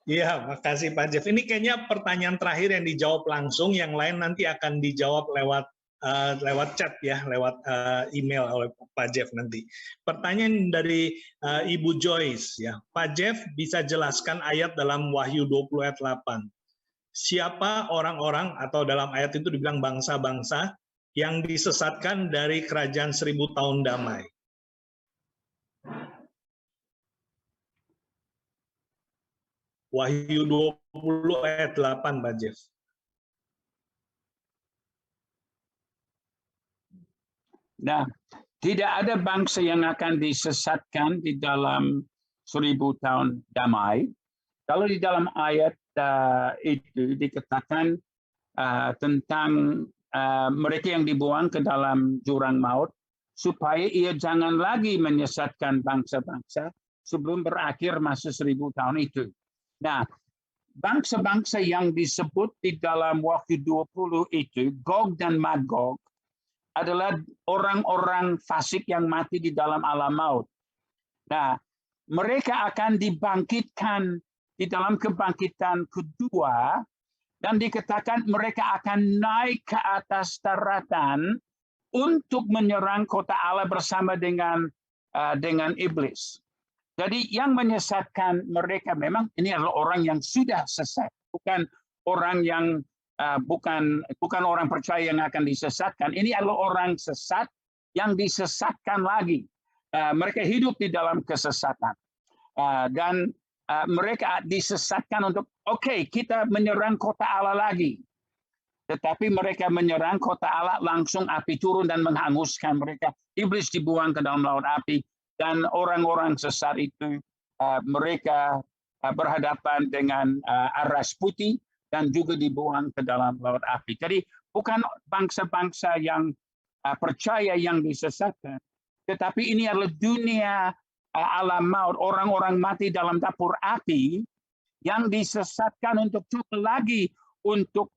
Iya, makasih Pak Jeff. Ini kayaknya pertanyaan terakhir yang dijawab langsung, yang lain nanti akan dijawab lewat chat ya, lewat email oleh Pak Jeff nanti. Pertanyaan dari Ibu Joyce ya, Pak Jeff bisa jelaskan ayat dalam Wahyu 20 ayat 8. Siapa orang-orang atau dalam ayat itu dibilang bangsa-bangsa yang disesatkan dari kerajaan 1000 tahun damai? Wahyu 20 ayat 8, Pak Jeff. Nah, tidak ada bangsa yang akan disesatkan di dalam 1000 tahun damai. Kalau di dalam ayat itu dikatakan tentang mereka yang dibuang ke dalam jurang maut, supaya ia jangan lagi menyesatkan bangsa-bangsa sebelum berakhir masa 1000 tahun itu. Nah, bangsa-bangsa yang disebut di dalam Wahyu 20 itu, Gog dan Magog, adalah orang-orang fasik yang mati di dalam alam maut. Nah, mereka akan dibangkitkan di dalam kebangkitan kedua, dan dikatakan mereka akan naik ke atas daratan untuk menyerang kota Allah bersama dengan iblis. Jadi yang menyesatkan mereka memang ini adalah orang yang sudah sesat, bukan orang yang bukan orang percaya yang akan disesatkan. Ini adalah orang sesat yang disesatkan lagi. Mereka hidup di dalam kesesatan dan mereka disesatkan untuk kita menyerang kota Allah lagi. Tetapi mereka menyerang kota Allah, langsung api turun dan menghanguskan mereka. Iblis dibuang ke dalam laut api. Dan orang-orang sesat itu mereka berhadapan dengan aras putih dan juga dibuang ke dalam laut api. Jadi bukan bangsa-bangsa yang percaya yang disesatkan, tetapi ini adalah dunia alam maut, orang-orang mati dalam dapur api yang disesatkan untuk coba lagi untuk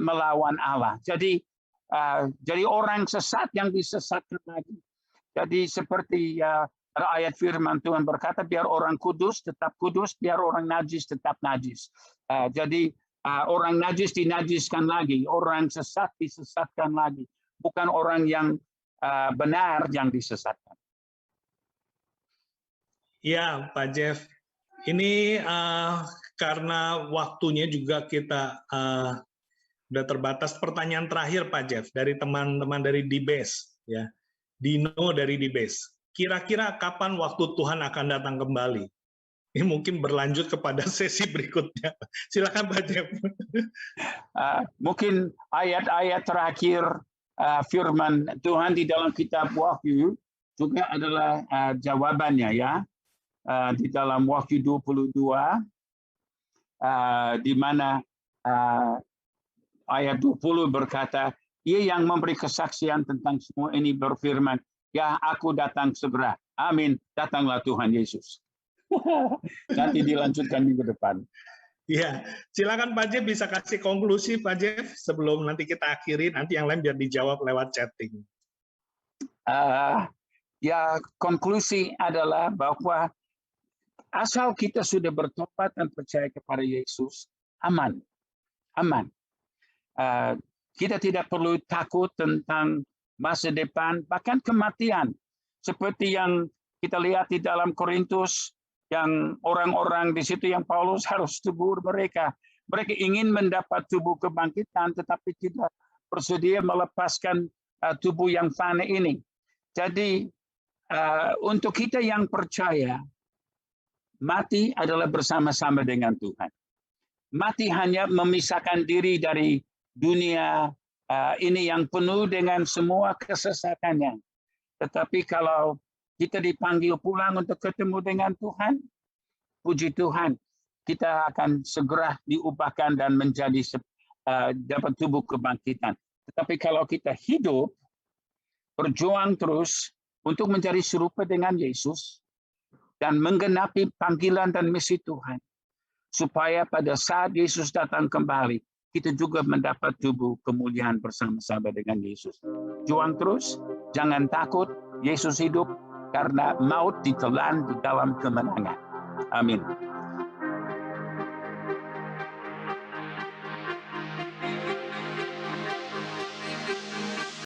melawan Allah. Jadi orang sesat yang disesatkan lagi. Jadi seperti ayat firman Tuhan berkata, biar orang kudus tetap kudus, biar orang najis tetap najis. Jadi orang najis dinajiskan lagi, orang sesat disesatkan lagi, bukan orang yang benar yang disesatkan. Ya, Pak Jeff. Ini karena waktunya juga kita udah terbatas. Pertanyaan terakhir, Pak Jeff, dari teman-teman dari DBase, ya, Dino dari DBase. Kira-kira kapan waktu Tuhan akan datang kembali? Ini mungkin berlanjut kepada sesi berikutnya. Silakan, Pak Jeff. Mungkin ayat-ayat terakhir firman Tuhan di dalam kitab Wahyu juga adalah jawabannya, ya. Di dalam Wahyu 22, di mana ayat 20 berkata, Ia yang memberi kesaksian tentang semua ini berfirman, ya, aku datang segera. Amin. Datanglah Tuhan Yesus. Nanti dilanjutkan minggu depan. Ya, silakan Pak Jeff bisa kasih konklusi, Pak Jeff, sebelum nanti kita akhiri, nanti yang lain biar dijawab lewat chatting. Ya, konklusi adalah bahwa asal kita sudah bertobat dan percaya kepada Yesus, aman. Kita tidak perlu takut tentang masa depan, bahkan kematian. Seperti yang kita lihat di dalam Korintus, yang orang-orang di situ yang Paulus harus tegur mereka. Mereka ingin mendapat tubuh kebangkitan, tetapi tidak bersedia melepaskan tubuh yang fana ini. Jadi untuk kita yang percaya, mati adalah bersama-sama dengan Tuhan. Mati hanya memisahkan diri dari dunia ini yang penuh dengan semua kesesatannya. Tetapi kalau kita dipanggil pulang untuk ketemu dengan Tuhan, puji Tuhan, kita akan segera diubahkan dan menjadi dapat tubuh kebangkitan. Tetapi kalau kita hidup, berjuang terus untuk menjadi serupa dengan Yesus, dan menggenapi panggilan dan misi Tuhan, supaya pada saat Yesus datang kembali, kita juga mendapat tubuh kemuliaan bersama-sama dengan Yesus. Juang terus, jangan takut, Yesus hidup, karena maut ditelan di dalam kemenangan. Amin.